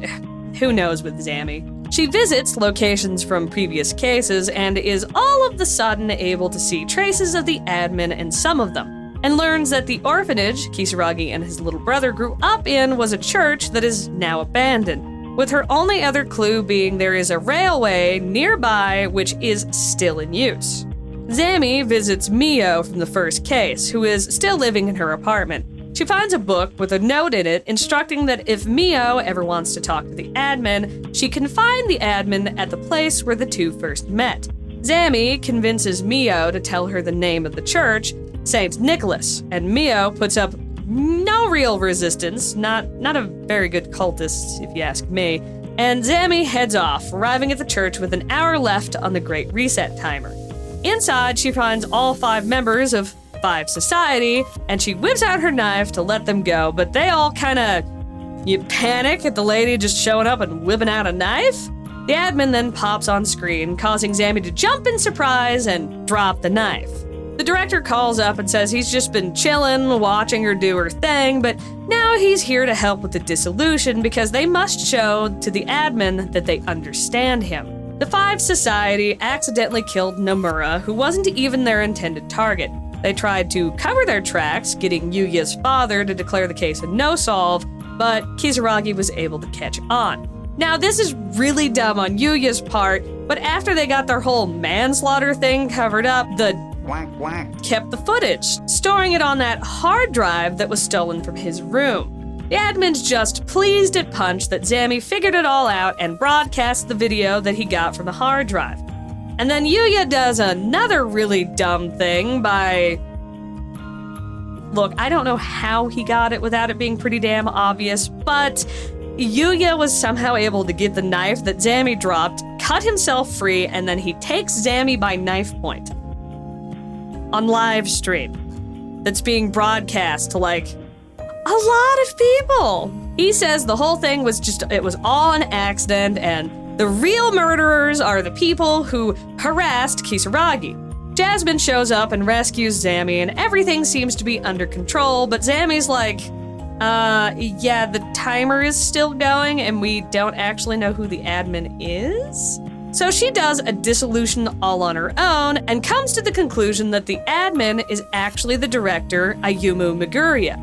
who knows with Zami. She visits locations from previous cases and is all of the sudden able to see traces of the admin in some of them, and learns that the orphanage Kisaragi and his little brother grew up in was a church that is now abandoned, with her only other clue being there is a railway nearby which is still in use. Zami visits Mio from the first case, who is still living in her apartment. She finds a book with a note in it instructing that if Mio ever wants to talk to the admin, she can find the admin at the place where the two first met. Zami convinces Mio to tell her the name of the church, St. Nicholas, and Mio puts up no real resistance, not a very good cultist if you ask me, and Zami heads off, arriving at the church with an hour left on the Great Reset timer. Inside, she finds all 5 members of Five Society, and she whips out her knife to let them go, but they all you panic at the lady just showing up and whipping out a knife. The admin then pops on screen, causing Zami to jump in surprise and drop the knife. The director calls up and says he's just been chilling, watching her do her thing, but now he's here to help with the dissolution because they must show to the admin that they understand him. The Five Society accidentally killed Nomura, who wasn't even their intended target. They tried to cover their tracks, getting Yuya's father to declare the case a no-solve, but Kisaragi was able to catch on. Now, this is really dumb on Yuya's part, but after they got their whole manslaughter thing covered up, the Quack kept the footage, storing it on that hard drive that was stolen from his room. The admin's just pleased at Punch that Zami figured it all out and broadcast the video that he got from the hard drive. And then Yuya does another really dumb thing by... Look, I don't know how he got it without it being pretty damn obvious, but Yuya was somehow able to get the knife that Zami dropped, cut himself free, and then he takes Zami by knife point. On live stream. That's being broadcast to, a lot of people. He says the whole thing was it was all an accident, and the real murderers are the people who harassed Kisaragi. Jasmine shows up and rescues Zami, and everything seems to be under control, but Zami's like, yeah, the timer is still going, and we don't actually know who the admin is? So she does a dissolution all on her own, and comes to the conclusion that the admin is actually the director, Ayumu Megure.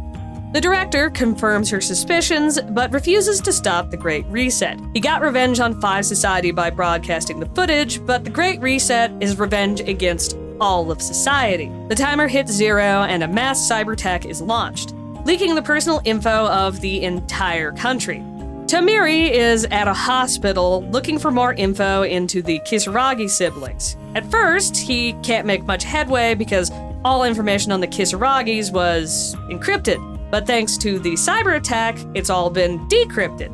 The director confirms her suspicions, but refuses to stop the Great Reset. He got revenge on Five Society by broadcasting the footage, but the Great Reset is revenge against all of society. The timer hits 0 and a mass cyber attack is launched, leaking the personal info of the entire country. Tamiri is at a hospital looking for more info into the Kisaragi siblings. At first, he can't make much headway because all information on the Kisaragis was encrypted. but thanks to the cyber attack, it's all been decrypted.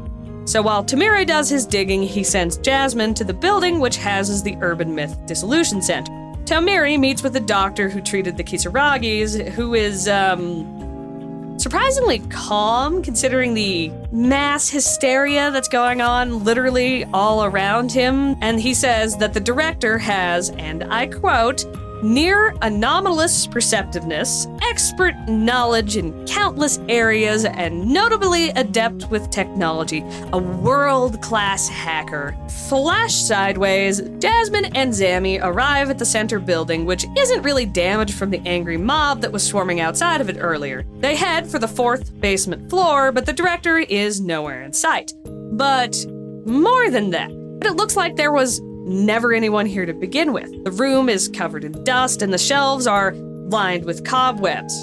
So while Tomiri does his digging, he sends Jasmine to the building which houses the Urban Myth Dissolution Center. Tomiri meets with the doctor who treated the Kisaragis, who is, surprisingly calm considering the mass hysteria that's going on literally all around him. And he says that the director has, and I quote, near anomalous perceptiveness, expert knowledge in countless areas, and notably adept with technology, a world-class hacker. Flash sideways, Jasmine and Zami arrive at the center building, which isn't really damaged from the angry mob that was swarming outside of it earlier. They head for the 4th basement floor, but the director is nowhere in sight. But more than that, it looks like there was never anyone here to begin with. The room is covered in dust and the shelves are lined with cobwebs.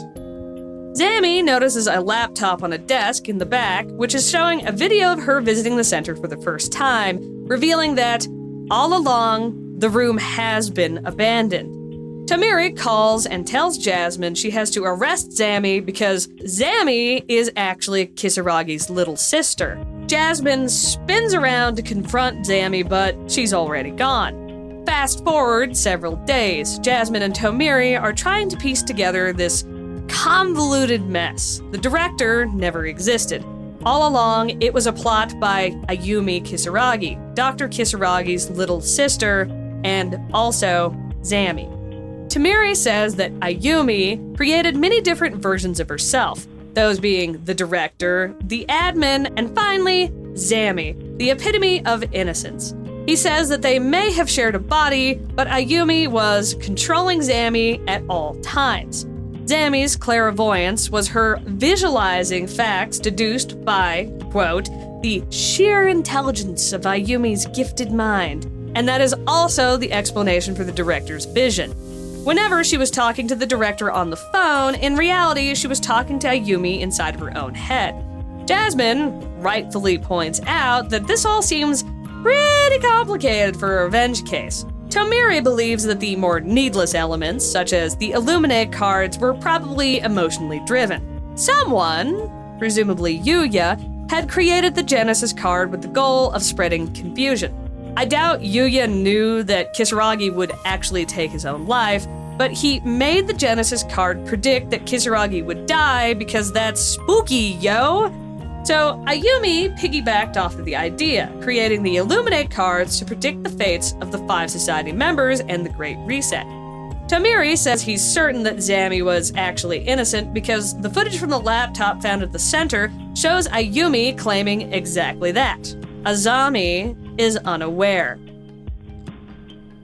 Zami notices a laptop on a desk in the back, which is showing a video of her visiting the center for the first time, revealing that, all along, the room has been abandoned. Tomiri calls and tells Jasmine she has to arrest Zami because Zami is actually Kisaragi's little sister. Jasmine spins around to confront Zami, but she's already gone. Fast forward several days, Jasmine and Tomiri are trying to piece together this convoluted mess. The director never existed. All along, it was a plot by Ayumi Kisaragi, Dr. Kisaragi's little sister, and also Zami. Tomiri says that Ayumi created many different versions of herself, those being the director, the admin, and finally, Zami, the epitome of innocence. He says that they may have shared a body, but Ayumi was controlling Zami at all times. Zami's clairvoyance was her visualizing facts deduced by, quote, the sheer intelligence of Ayumi's gifted mind, and that is also the explanation for the director's vision. Whenever she was talking to the director on the phone, in reality, she was talking to Ayumi inside of her own head. Jasmine rightfully points out that this all seems pretty complicated for a revenge case. Tomiri believes that the more needless elements, such as the Illuminate cards, were probably emotionally driven. Someone, presumably Yuya, had created the Genesis card with the goal of spreading confusion. I doubt Yuya knew that Kisaragi would actually take his own life, but he made the Genesis card predict that Kisaragi would die because that's spooky, yo! So Ayumi piggybacked off of the idea, creating the Illuminate cards to predict the fates of the 5 society members and the Great Reset. Tomiri says he's certain that Zami was actually innocent because the footage from the laptop found at the center shows Ayumi claiming exactly that. Azami is unaware.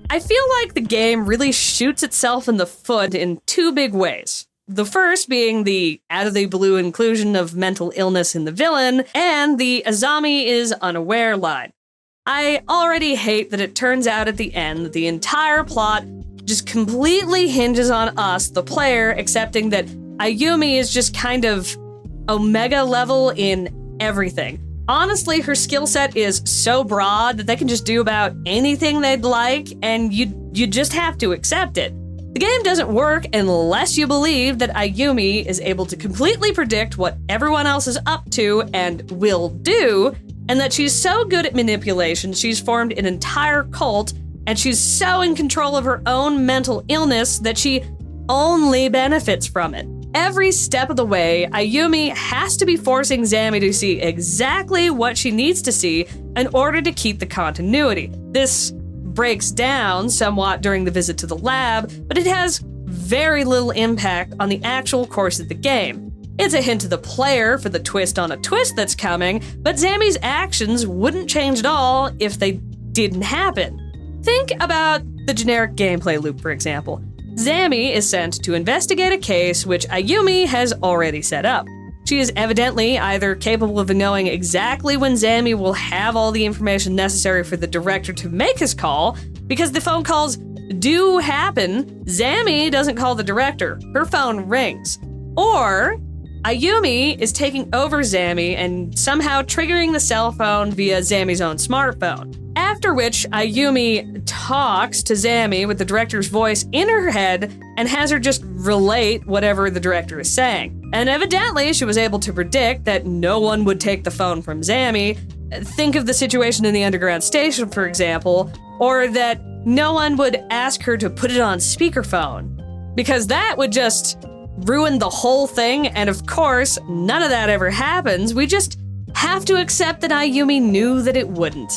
I feel like the game really shoots itself in the foot in 2 big ways. The first being the out-of-the-blue inclusion of mental illness in the villain, and the Azami is unaware line. I already hate that it turns out at the end that the entire plot just completely hinges on us, the player, accepting that Ayumi is just kind of Omega level in everything. Honestly, her skill set is so broad that they can just do about anything they'd like, and you just have to accept it. The game doesn't work unless you believe that Ayumi is able to completely predict what everyone else is up to and will do, and that she's so good at manipulation she's formed an entire cult, and she's so in control of her own mental illness that she only benefits from it. Every step of the way, Ayumi has to be forcing Zami to see exactly what she needs to see in order to keep the continuity. This breaks down somewhat during the visit to the lab, but it has very little impact on the actual course of the game. It's a hint to the player for the twist on a twist that's coming, but Zami's actions wouldn't change at all if they didn't happen. Think about the generic gameplay loop, for example. Zami is sent to investigate a case which Ayumi has already set up. She is evidently either capable of knowing exactly when Zami will have all the information necessary for the director to make his call, because the phone calls do happen. Zami doesn't call the director, her phone rings. Or Ayumi is taking over Zami and somehow triggering the cell phone via Zami's own smartphone. After which, Ayumi talks to Zami with the director's voice in her head and has her just relate whatever the director is saying. And evidently, she was able to predict that no one would take the phone from Zammy. Think of the situation in the underground station, for example, or that no one would ask her to put it on speakerphone, because that would just ruin the whole thing, and of course, none of that ever happens. We just have to accept that Ayumi knew that it wouldn't.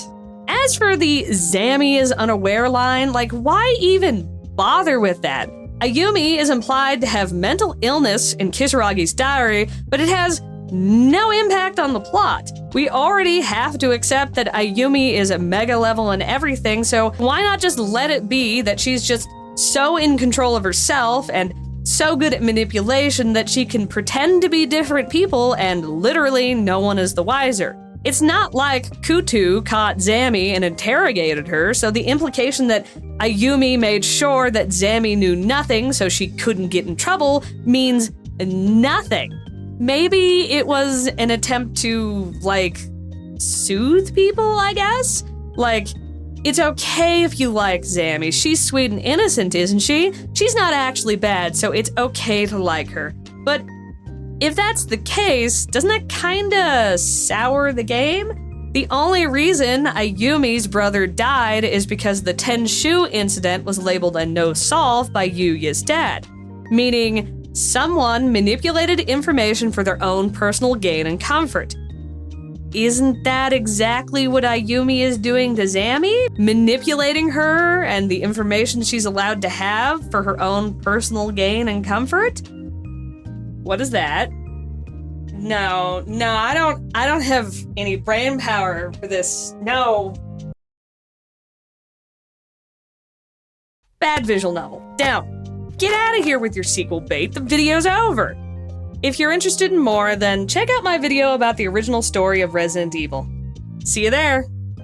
As for the Zammy is unaware line, like, why even bother with that? Ayumi is implied to have mental illness in Kisaragi's diary, but it has no impact on the plot. We already have to accept that Ayumi is a mega level and everything, so why not just let it be that she's just so in control of herself and so good at manipulation that she can pretend to be different people and literally no one is the wiser. It's not like Kutu caught Zammy and interrogated her, so the implication that Ayumi made sure that Zammy knew nothing so she couldn't get in trouble means nothing. Maybe it was an attempt to, like, soothe people, I guess? Like, it's okay if you like Zammy. She's sweet and innocent, isn't she? She's not actually bad, so it's okay to like her. But if that's the case, doesn't that kinda sour the game? The only reason Ayumi's brother died is because the Tenshu incident was labeled a no-solve by Yuya's dad, meaning someone manipulated information for their own personal gain and comfort. Isn't that exactly what Ayumi is doing to Zammy? Manipulating her and the information she's allowed to have for her own personal gain and comfort? What is that? No, I don't have any brain power for this. No. Bad visual novel. Down. Get out of here with your sequel bait, the video's over! If you're interested in more, then check out my video about the original story of Resident Evil. See you there!